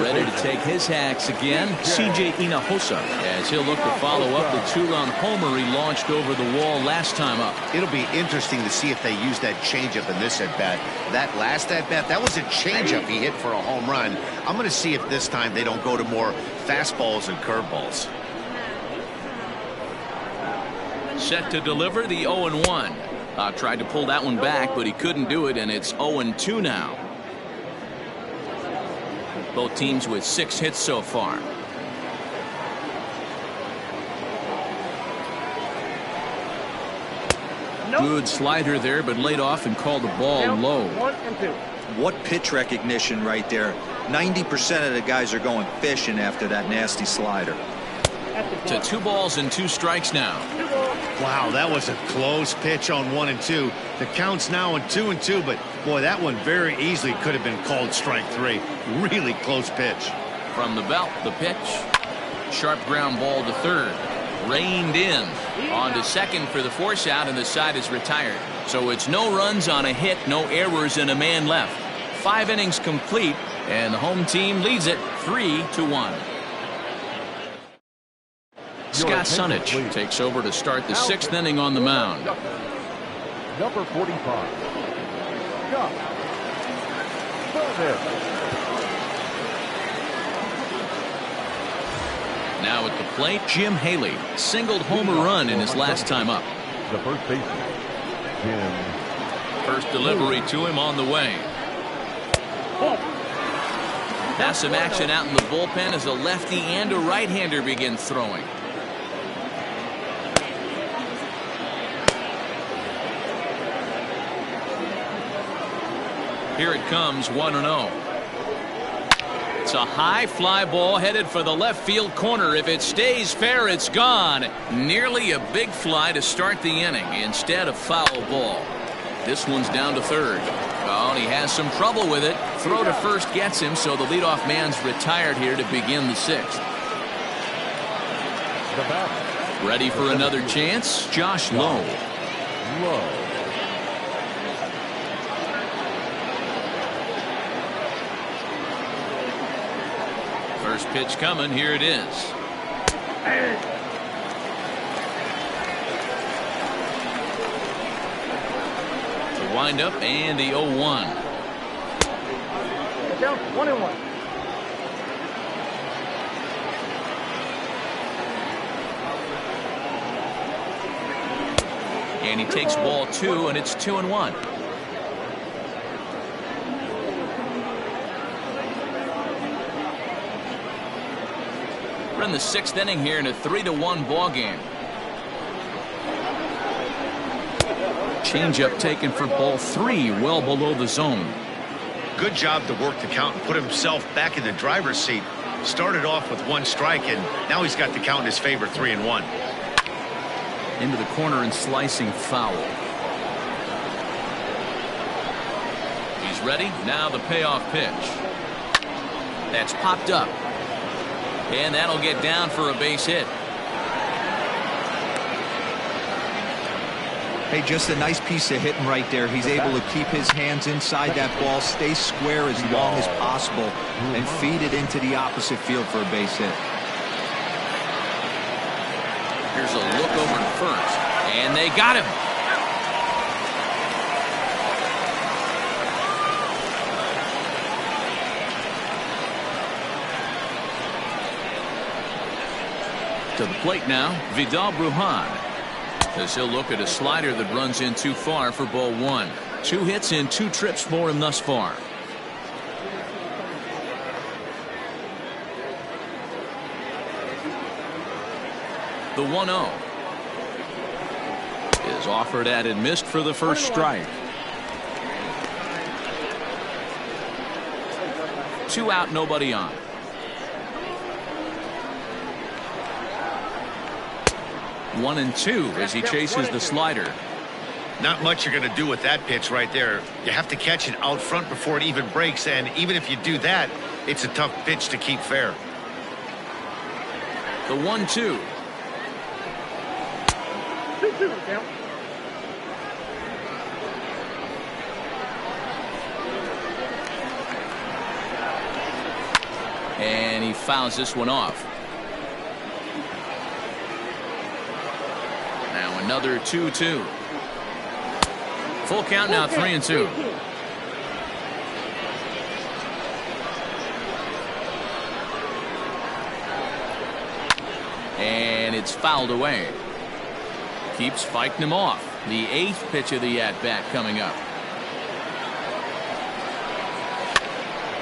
Ready to take his hacks again, C.J. Hinojosa, as he'll look to follow up the 2-run homer he launched over the wall last time up. It'll be interesting to see if they use that changeup in this at-bat. That last at-bat, that was a changeup he hit for a home run. I'm going to see if this time they don't go to more fastballs and curveballs. Set to deliver the 0-1. Tried to pull that one back, but he couldn't do it, and it's 0-2 now. Both teams with 6 hits so far. Good slider there, but laid off and called the ball low. 1-2. What pitch recognition right there. 90% of the guys are going fishing after that nasty slider. To 2 balls and 2 strikes now. Wow, that was a close pitch on 1 and 2. The count's now in 2 and 2, but boy, that one very easily could have been called strike 3. Really close pitch. From the belt, the pitch. Sharp ground ball to third. Reined in. On to second for the force out, and the side is retired. So it's no runs on a hit, no errors, and a man left. 5 innings complete, and the home team leads it 3-1. Scott Sunich takes over to start the 6th inning on the mound. Number 45. Scott Sunich. Now at the plate, Jim Haley singled home a run in his last time up. The first baseman, Jim. First delivery to him on the way. Now some action out in the bullpen as a lefty and a right-hander begin throwing. Here it comes, 1-0. It's a high fly ball headed for the left field corner. If it stays fair, it's gone. Nearly a big fly to start the inning instead of foul ball. This one's down to third. Oh, and he has some trouble with it. Throw to first gets him, so the leadoff man's retired here to begin the 6th. Ready for another chance? Josh Lowe. First pitch coming. Here it is. To wind up, and the 0-1. Down 1-1. And he takes ball 2, and it's 2-1. We're in the 6th inning here in a 3-1 ball game. Changeup taken for ball 3, well below the zone. Good job to work the count and put himself back in the driver's seat. Started off with 1 strike, and now he's got the count in his favor, 3-1. Into the corner and slicing foul. He's ready. Now the payoff pitch. That's popped up. And that'll get down for a base hit. Hey, just a nice piece of hitting right there. He's able to keep his hands inside that ball, stay square as long as possible, and feed it into the opposite field for a base hit. Here's a look over to first, and they got him. To the plate now, Vidal Brujan, as he'll look at a slider that runs in too far for ball 1. 2 hits and 2 trips for him thus far. The 1-0 is offered at and missed for the first strike. 2 out, nobody on. One and two as he chases the slider. Not much you're going to do with that pitch right there. You have to catch it out front before it even breaks, and even if you do that, it's a tough pitch to keep fair. The 1-2. And he fouls this one off. Now another 2-2. Full count now, 3-2. And it's fouled away. Keeps fighting him off. The 8th pitch of the at-bat coming up.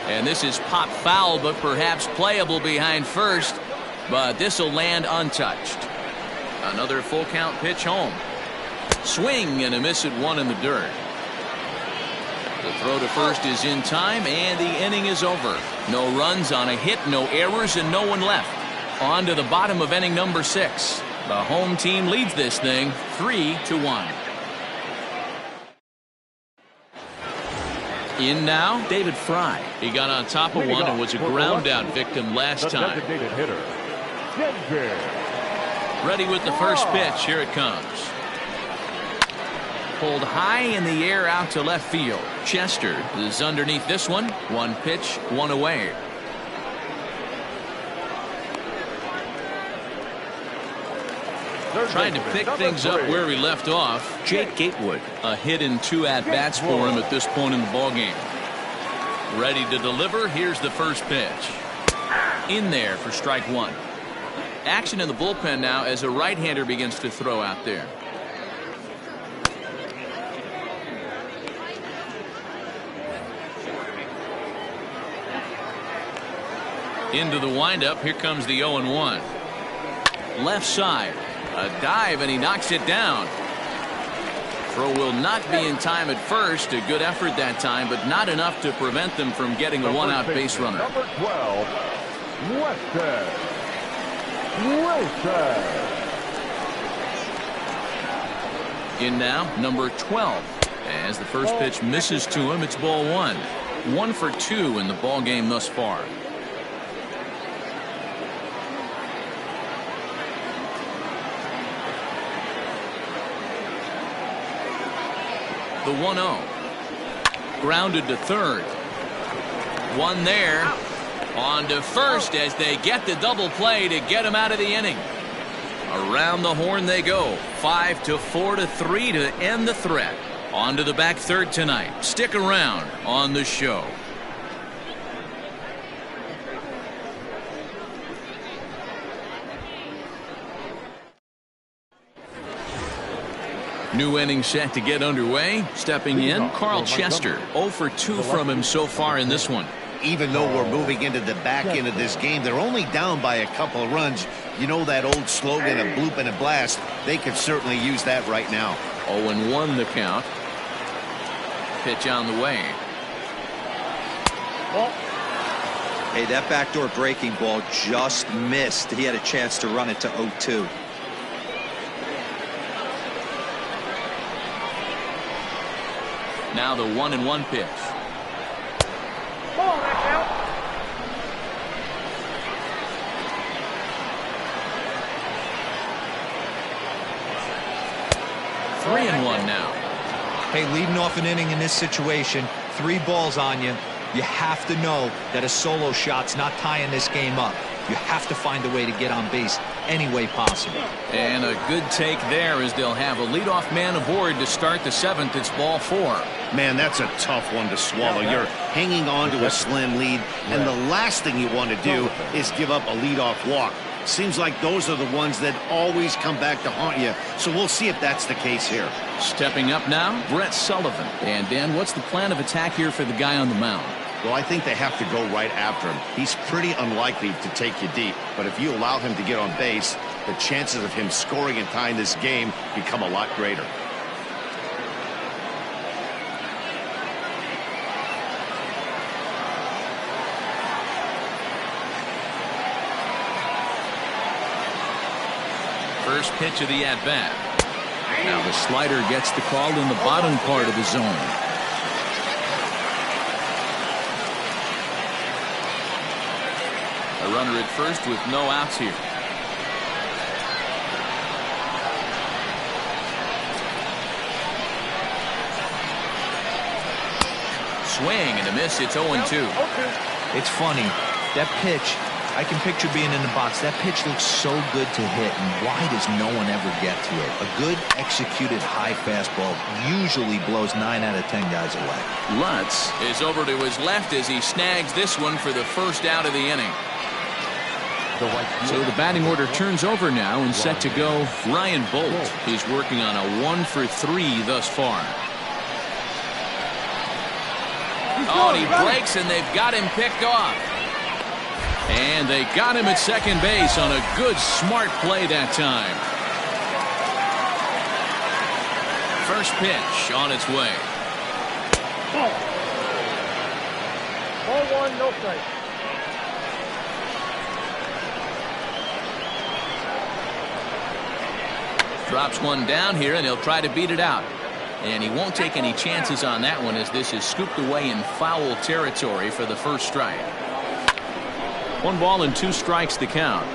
And this is pop foul, but perhaps playable behind first. But this will land untouched. Another full count pitch home. Swing and a miss at 1 in the dirt. The throw to first is in time, and the inning is over. No runs on a hit, no errors, and no one left. On to the bottom of inning number 6. The home team leads this thing 3-1. In now, David Fry. He got on top of one and was a ground out victim last time. Ready with the first pitch. Here it comes. Pulled high in the air out to left field. Chester is underneath this one. 1 pitch, 1 away. Trying to pick things up where we left off. Jake Gatewood. A hit in 2 at-bats for him at this point in the ballgame. Ready to deliver. Here's the first pitch. In there for strike 1. Action in the bullpen now as a right-hander begins to throw out there. Into the windup. Here comes the 0-1. Left side. A dive, and he knocks it down. Throw will not be in time at first. A good effort that time, but not enough to prevent them from getting a 1-out base runner. Number 12, Wilson. In now, number 12. As the first pitch misses to him, it's ball 1. 1 for 2 in the ball game thus far. The 1-0. Grounded to third. One there. On to first as they get the double play to get him out of the inning. Around the horn they go. 5-4-3 to end the threat. On to the back third tonight. Stick around on the show. New inning set to get underway. Stepping in, Carl Chester. 0 for 2 from him so far in this one. Even though we're moving into the back end of this game, they're only down by a couple of runs. You know that old slogan, a bloop and a blast. They could certainly use that right now. 0-1 the count. Pitch on the way. Hey, that backdoor breaking ball just missed. He had a chance to run it to 0-2. Now the 1-1 pitch. Ball, that's out. 3-1 now. Hey, leading off an inning in this situation, 3 balls on you. You have to know that a solo shot's not tying this game up. You have to find a way to get on base any way possible. And a good take there as they'll have a leadoff man aboard to start the 7th. It's ball 4. Man, that's a tough one to swallow. You're hanging on to a slim lead, and the last thing you want to do is give up a leadoff walk. Seems like those are the ones that always come back to haunt you. So we'll see if that's the case here. Stepping up now, Brett Sullivan. And Dan, what's the plan of attack here for the guy on the mound? Well, I think they have to go right after him. He's pretty unlikely to take you deep, but if you allow him to get on base, the chances of him scoring and tying this game become a lot greater. First pitch of the at-bat. Now the slider gets the call in the bottom part of the zone. A runner at first with no outs here. Swing and a miss. It's 0-2. It's funny. That pitch, I can picture being in the box. That pitch looks so good to hit, and why does no one ever get to it? A good executed high fastball usually blows 9 out of 10 guys away. Lutz is over to his left as he snags this one for the first out of the inning. So the batting order turns over now and set to go Ryan Bolt. He's working on a 1-for-3 thus far. Oh, and he breaks, and they've got him picked off. And they got him at second base on a good, smart play that time. First pitch on its way. Ball 1, no strike. Drops one down here, and he'll try to beat it out. And he won't take any chances on that one as this is scooped away in foul territory for the first strike. 1 ball and 2 strikes the count.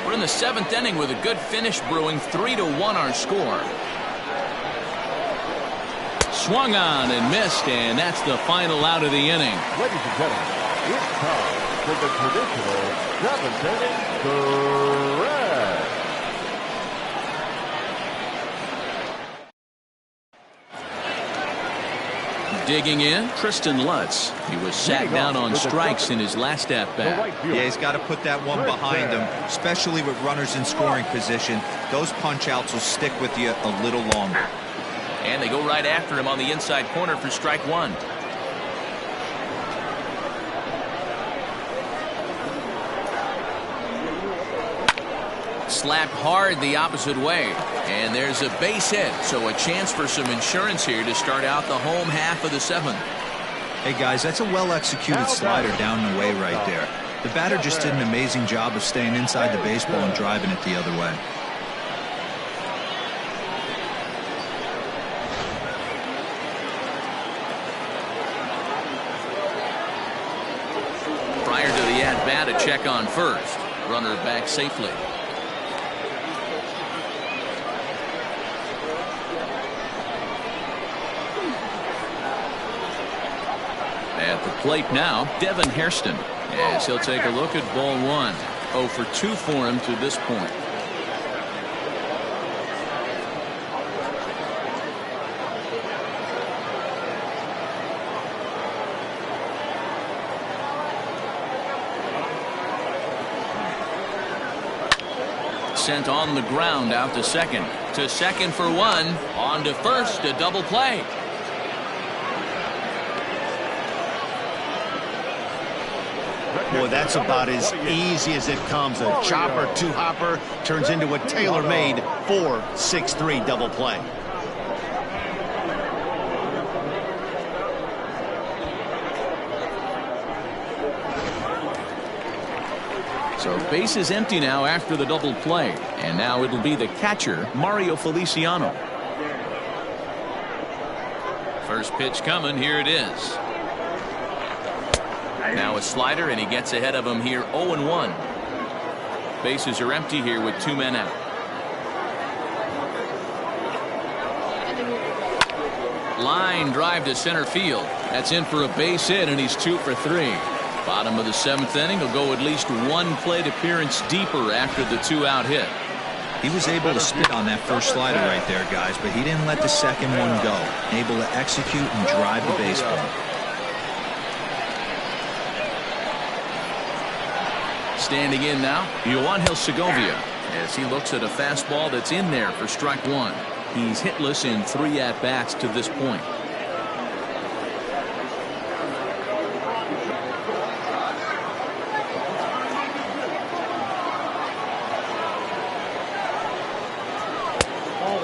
We're in the 7th inning with a good finish brewing. 3-1 our score. Swung on and missed, and that's the final out of the inning. Ladies and gentlemen, it's time for the traditional 7th inning threat. Digging in, Tristan Lutz. He was sat down on strikes in his last at-bat. Yeah, he's got to put that one behind him, especially with runners in scoring position. Those punch-outs will stick with you a little longer. And they go right after him on the inside corner for strike 1. Slapped hard the opposite way. And there's a base hit, so a chance for some insurance here to start out the home half of the 7th. Hey, guys, that's a well-executed slider down and away right there. The batter just did an amazing job of staying inside the baseball and driving it the other way. Prior to the at-bat, a check on first. Runner back safely. At the plate now, Devin Hairston, as he'll take a look at ball 1. 0 for 2 for him to this point. Sent on the ground out to second. To second for 1. On to first, a double play. Boy, that's about as easy as it comes. A chopper, 2-hopper turns into a tailor-made 4-6-3 double play. So base is empty now after the double play. And now it'll be the catcher, Mario Feliciano. First pitch coming. Here it is. Now a slider, and he gets ahead of him here. 0-1. Bases are empty here with 2 men out. Line drive to center field. That's in for a base hit, and he's 2 for 3. Bottom of the 7th inning. He'll go at least 1 plate appearance deeper after the 2-out hit. He was able to spit on that first slider right there, guys, but he didn't let the second one go. Able to execute and drive the baseball. Standing in now, Yoangel Segovia, as he looks at a fastball that's in there for strike 1. He's hitless in 3 at-bats to this point.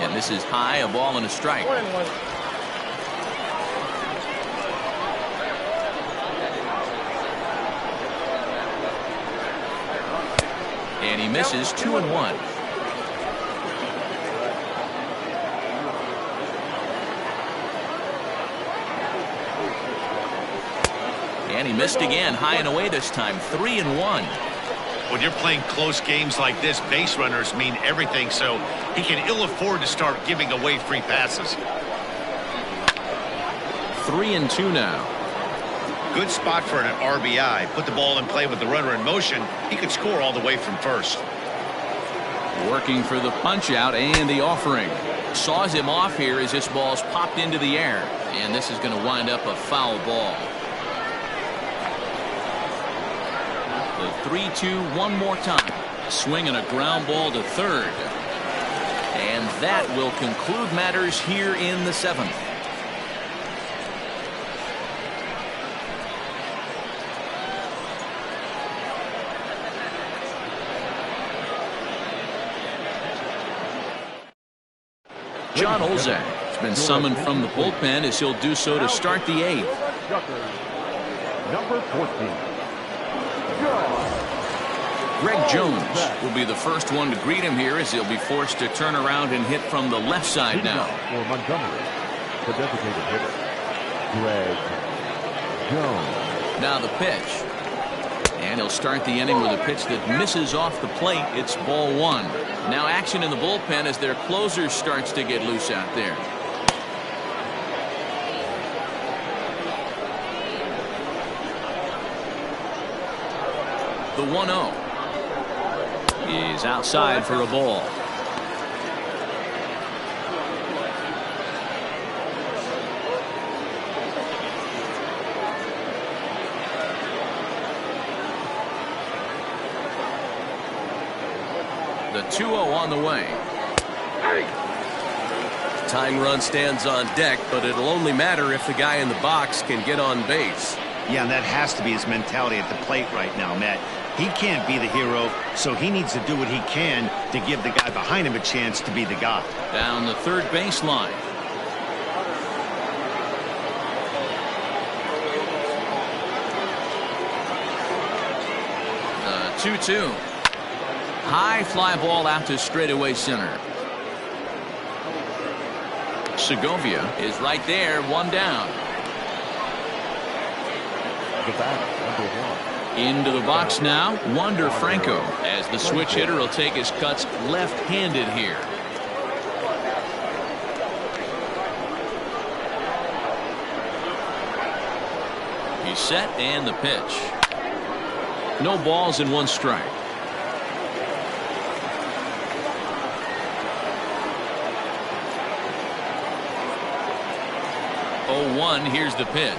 And this is high, a ball and a strike. And he misses. 2-1. And he missed again, high and away this time, 3-1. When you're playing close games like this, base runners mean everything, so he can ill afford to start giving away free passes. 3-2 now. Good spot for an RBI. Put the ball in play with the runner in motion. He could score all the way from first. Working for the punch out and the offering. Saws him off here as this ball's popped into the air. And this is going to wind up a foul ball. The 3-2 one more time. Swinging a ground ball to third. And that will conclude matters here in the 7th. John Olzak has been summoned from the bullpen as he'll do so to start the 8th. Shuckers, number 14. Greg Jones will be the first one to greet him here as he'll be forced to turn around and hit from the left side now. For Montgomery, the designated hitter, Greg Jones. Now the pitch. And he'll start the inning with a pitch that misses off the plate. It's ball 1. Now action in the bullpen as their closer starts to get loose out there. The 1-0 is outside for a ball. The 2-0 on the way. Tying run stands on deck, but it'll only matter if the guy in the box can get on base. Yeah, and that has to be his mentality at the plate right now, Matt. He can't be the hero, so he needs to do what he can to give the guy behind him a chance to be the guy. Down the third baseline. The 2-2. High fly ball out to straightaway center. Segovia is right there, 1 down. The batter, number 1. Into the box now, Wander Franco, as the switch hitter will take his cuts left-handed here. He's set and the pitch. No balls and 1 strike. 0-1, here's the pitch.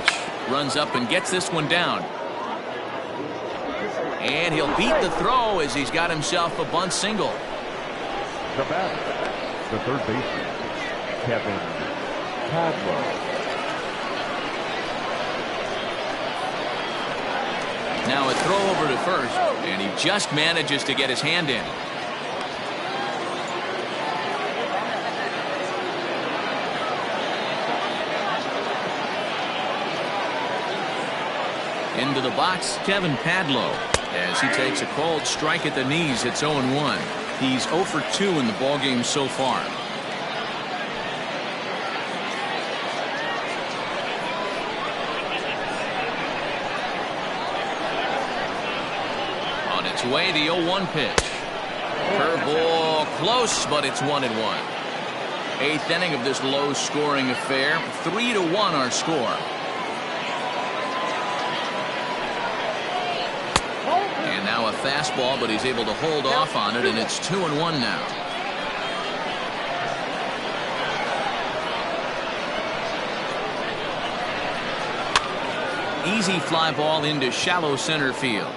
Runs up and gets this one down. And he'll beat the throw as he's got himself a bunt single. The batter, the third baseman, Kevin Padlo. Now a throw over to first, and he just manages to get his hand in. Into the box, Kevin Padlo, as he takes a called strike at the knees. It's 0-1. He's 0 for 2 in the ballgame so far. On its way, the 0-1 pitch. Curveball close, but it's 1-1. 8th inning of this low-scoring affair. 3-1 our score. Now a fastball, but he's able to hold off on it, and it's 2-1 now. Easy fly ball into shallow center field.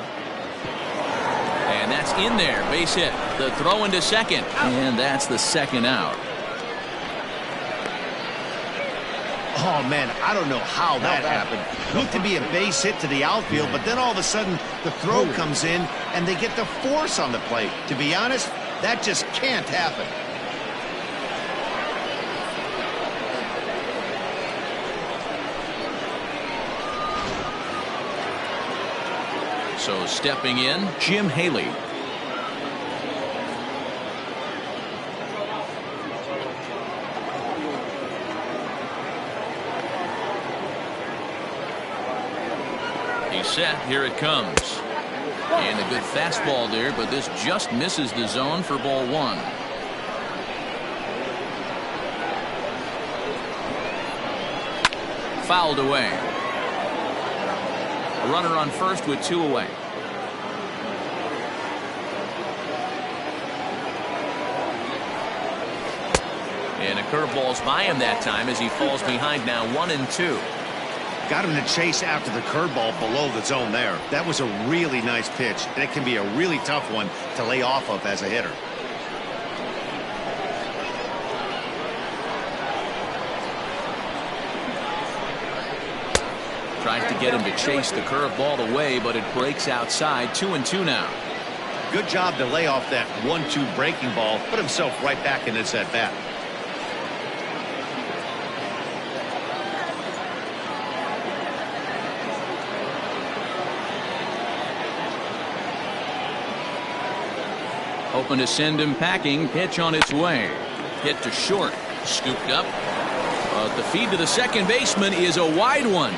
And that's in there, base hit. The throw into second, and that's the 2nd out. Oh, man, I don't know how that happened. Looked to be a base hit to the outfield, but then all of a sudden the throw comes in and they get the force on the plate. To be honest, that just can't happen. So stepping in, Jim Haley. set. Here it comes. And a good fastball there, but this just misses the zone for ball one. Fouled away. A runner on first with 2 away. And a curveball's by him that time as he falls behind now 1-2. Got him to chase after the curveball below the zone there. That was a really nice pitch, and it can be a really tough one to lay off of as a hitter. Tries to get him to chase the curveball away, but it breaks outside. 2-2 now. Good job to lay off that 1-2 breaking ball. Put himself right back in this at bat. Hoping to send him packing. Pitch on its way. Hit to short. Scooped up. But the feed to the second baseman is a wide one.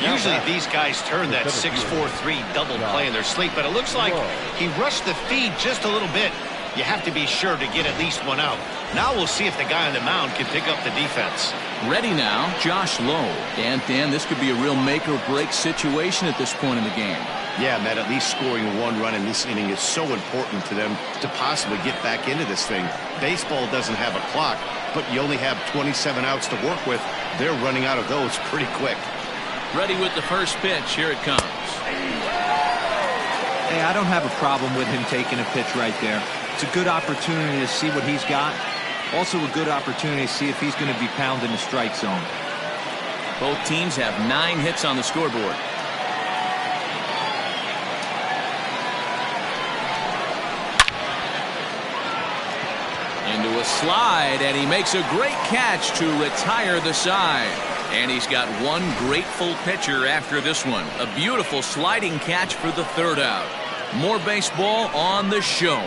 Usually these guys turn that 6-4-3 double play in their sleep, but it looks like he rushed the feed just a little bit. You have to be sure to get at least one out. Now we'll see if the guy on the mound can pick up the defense. Ready now, Josh Lowe. And Dan, this could be a real make or break situation at this point in the game. Yeah, Matt, at least scoring 1 run in this inning is so important to them to possibly get back into this thing. Baseball doesn't have a clock, but you only have 27 outs to work with. They're running out of those pretty quick. Ready with the first pitch. Here it comes. Hey, I don't have a problem with him taking a pitch right there. It's a good opportunity to see what he's got. Also a good opportunity to see if he's going to be pounding the strike zone. Both teams have 9 hits on the scoreboard. Into a slide, and he makes a great catch to retire the side. And he's got one grateful pitcher after this one. A beautiful sliding catch for the 3rd out. More baseball on the show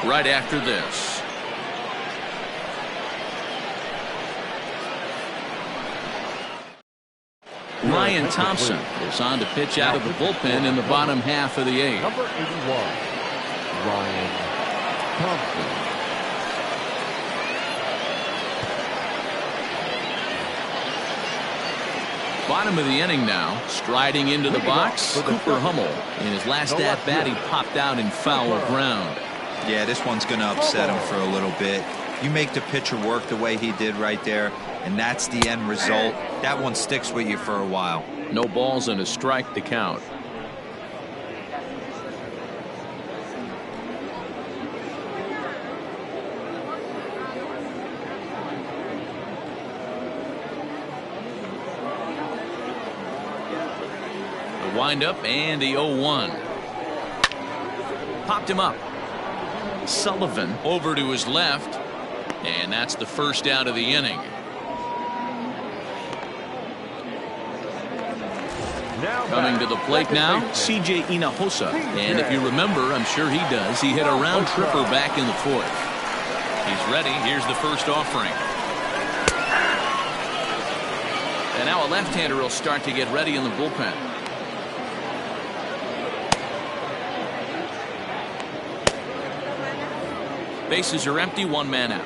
right after this. Ryan Thompson is on to pitch out of the bullpen in the bottom half of the 8th. Number 81, Ryan Thompson. Bottom of the inning now, striding into the box, Cooper Hummel. In his last at-bat, he popped out in foul ground. Yeah, this one's going to upset him for a little bit. You make the pitcher work the way he did right there, and that's the end result. That one sticks with you for a while. No balls and a strike to count. Wind up and the 0-1. Popped him up. Sullivan over to his left, and that's the first out of the inning. Coming to the plate now, C.J. Hinojosa. And if you remember, I'm sure he does, he hit a round tripper back in the 4th. He's ready. Here's the first offering. And now a left-hander will start to get ready in the bullpen. Bases are empty, 1 man out.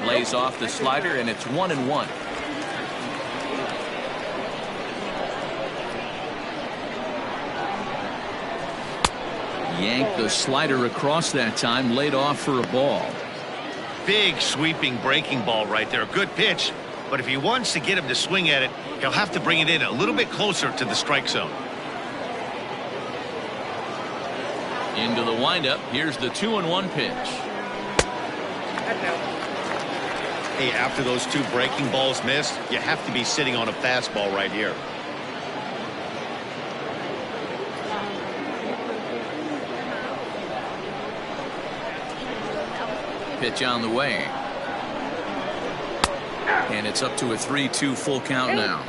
Lays off the slider, and it's 1-1. Yanked the slider across that time, laid off for a ball. Big sweeping breaking ball right there. Good pitch, but if he wants to get him to swing at it, he'll have to bring it in a little bit closer to the strike zone. Into the windup. Here's the 2-1 pitch. Hey, after those 2 breaking balls missed, you have to be sitting on a fastball right here. Pitch on the way. And it's up to a 3-2 full count now.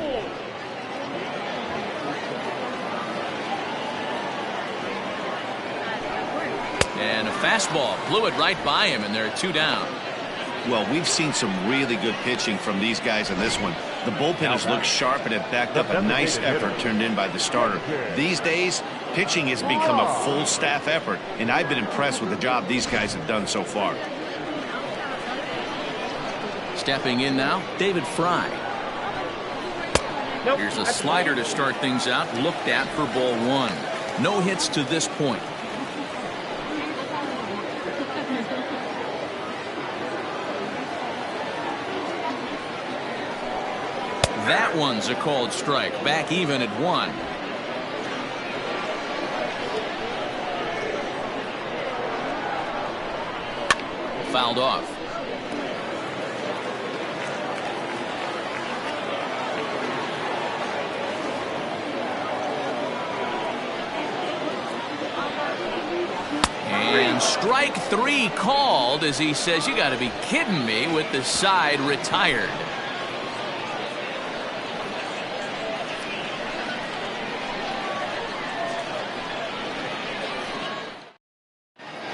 And a Fastball blew it right by him, and there are 2 down. Well, we've seen some really good pitching from these guys in this one. The bullpenners look sharp and have backed up a nice effort turned in by the starter. These days, pitching has become a full staff effort, and I've been impressed with the job these guys have done so far. Stepping in now, David Fry. Here's a slider to start things out, looked at for ball 1. No hits to this point. That one's a called strike. Back even at 1. Fouled off. And strike 3 called as he says, "You got to be kidding me," with the side retired.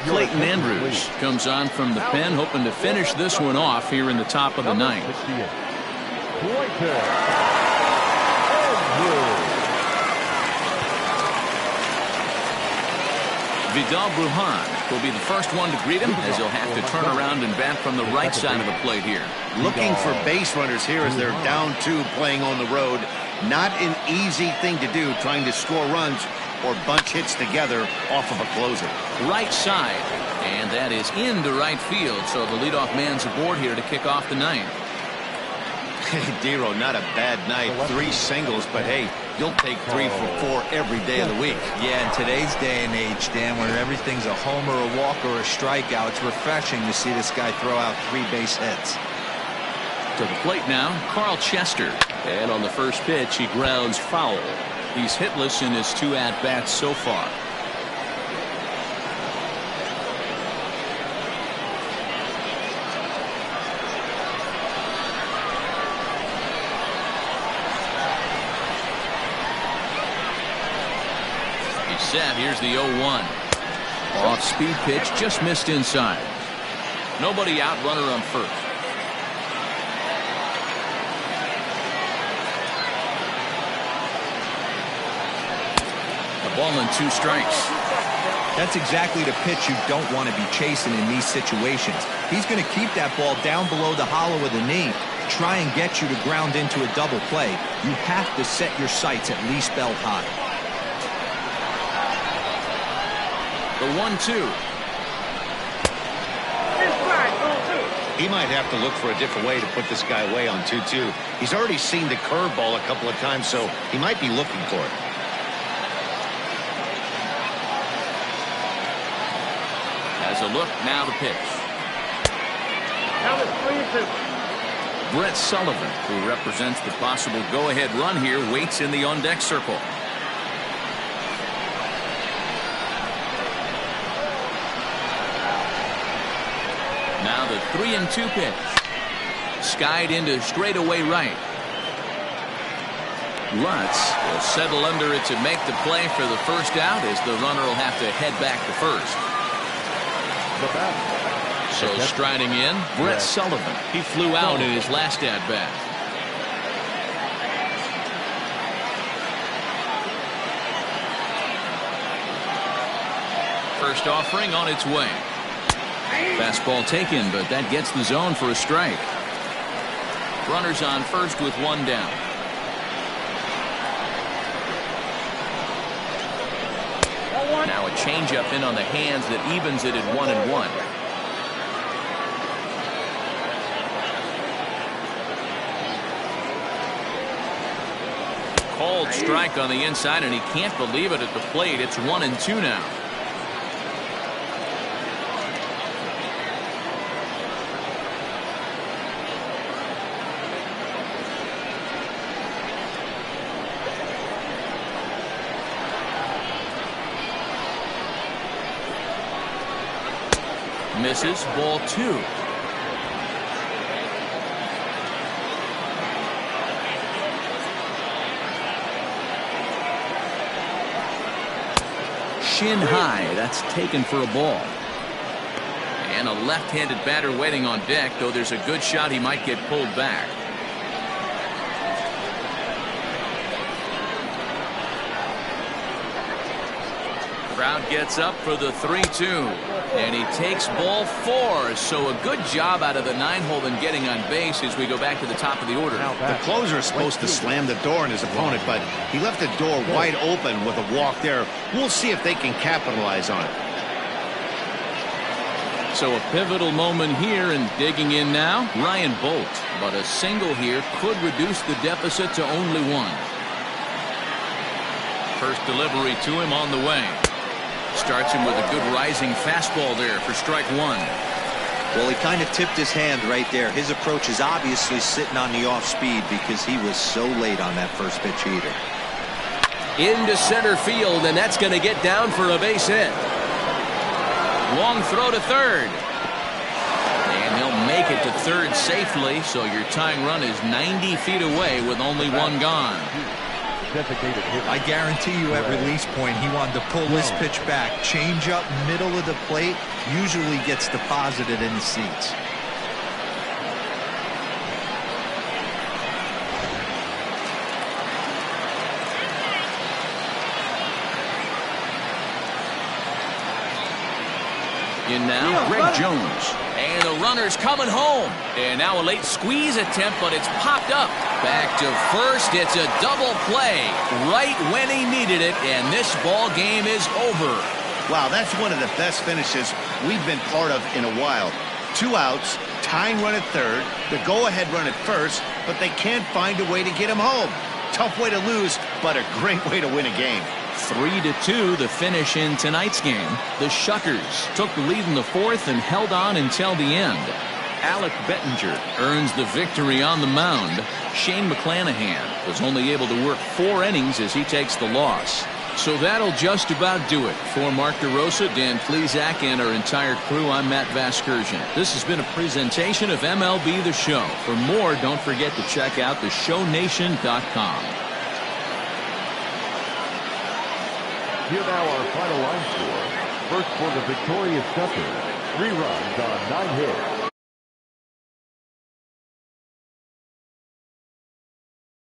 Clayton Andrews comes on from the pen, hoping to finish this one off here in the top of the 9th. Vidal Brujan will be the first one to greet him, as he'll have to turn around and bat from the right side of the plate here. Looking for base runners here as they're down 2 playing on the road. Not an easy thing to do, trying to score runs or bunch hits together off of a closer. Right side, and that is into right field, so the leadoff man's aboard here to kick off the 9th. Hey, Dero, not a bad night. 3 singles, but hey, you'll take 3 for 4 every day of the week. Yeah, in today's day and age, Dan, where everything's a homer, a walk, or a strikeout, it's refreshing to see this guy throw out 3 base hits. To the plate now, Carl Chester. And on the first pitch, he grounds foul. He's hitless in his 2 at-bats so far. He's set. Here's the 0-1. Off-speed pitch, just missed inside. Nobody out, runner on first. Ball and 2 strikes. That's exactly the pitch you don't want to be chasing in these situations. He's going to keep that ball down below the hollow of the knee, try and get you to ground into a double play. You have to set your sights at least belt high. The 1-2. He might have to look for a different way to put this guy away on 2-2. He's already seen the curveball a couple of times, so he might be looking for it. As a look, now the pitch. Now it's 3-2. Brett Sullivan, who represents the possible go-ahead run here, waits in the on-deck circle. Now the 3-2 pitch. Skied into straightaway right. Lutz will settle under it to make the play for the first out, as the runner will have to head back to first. So striding in, Brett Sullivan. He flew out in his last at-bat. First offering on its way. Fastball taken, but that gets the zone for a strike. Runners on first with 1 down. Now a changeup in on the hands that evens it at 1-1. Called strike on the inside, and he can't believe it at the plate. It's 1-2 now. Misses, ball 2. Shin high, that's taken for a ball. And a left-handed batter waiting on deck, though there's a good shot he might get pulled back. Crowd gets up for the 3-2. And he takes ball 4. So a good job out of the 9-hole in getting on base as we go back to the top of the order. The closer is supposed to slam the door on his opponent, but he left the door wide open with a walk there. We'll see if they can capitalize on it. So a pivotal moment here, and digging in now, Ryan Bolt. But a single here could reduce the deficit to only 1. First delivery to him on the way. Starts him with a good rising fastball there for strike 1. Well, he kind of tipped his hand right there. His approach is obviously sitting on the off speed because he was so late on that first pitch heater. Into center field, and that's going to get down for a base hit. Long throw to third. And he'll make it to third safely, so your tying run is 90 feet away with only 1 gone. I guarantee you at release point he wanted to pull this pitch back. Change up middle of the plate usually gets deposited in the seats. In now, Greg Jones. And the runner's coming home. And now a late squeeze attempt, but it's popped up. Back to first. It's a double play right when he needed it, and this ball game is over. Wow, that's one of the best finishes we've been part of in a while. 2 outs, tying run at third, the go-ahead run at first, but they can't find a way to get him home. Tough way to lose, but a great way to win a game. 3-2 the finish in tonight's game. The Shuckers took the lead in the 4th and held on until the end. Alec Bettinger earns the victory on the mound. Shane McClanahan was only able to work 4 innings as he takes the loss. So that'll just about do it. For Mark DeRosa, Dan Plesac, and our entire crew, I'm Matt Vasgersian. This has been a presentation of MLB The Show. For more, don't forget to check out theshownation.com. Here now our final line score. First for the victorious Shuckers, 3 runs on 9 hits.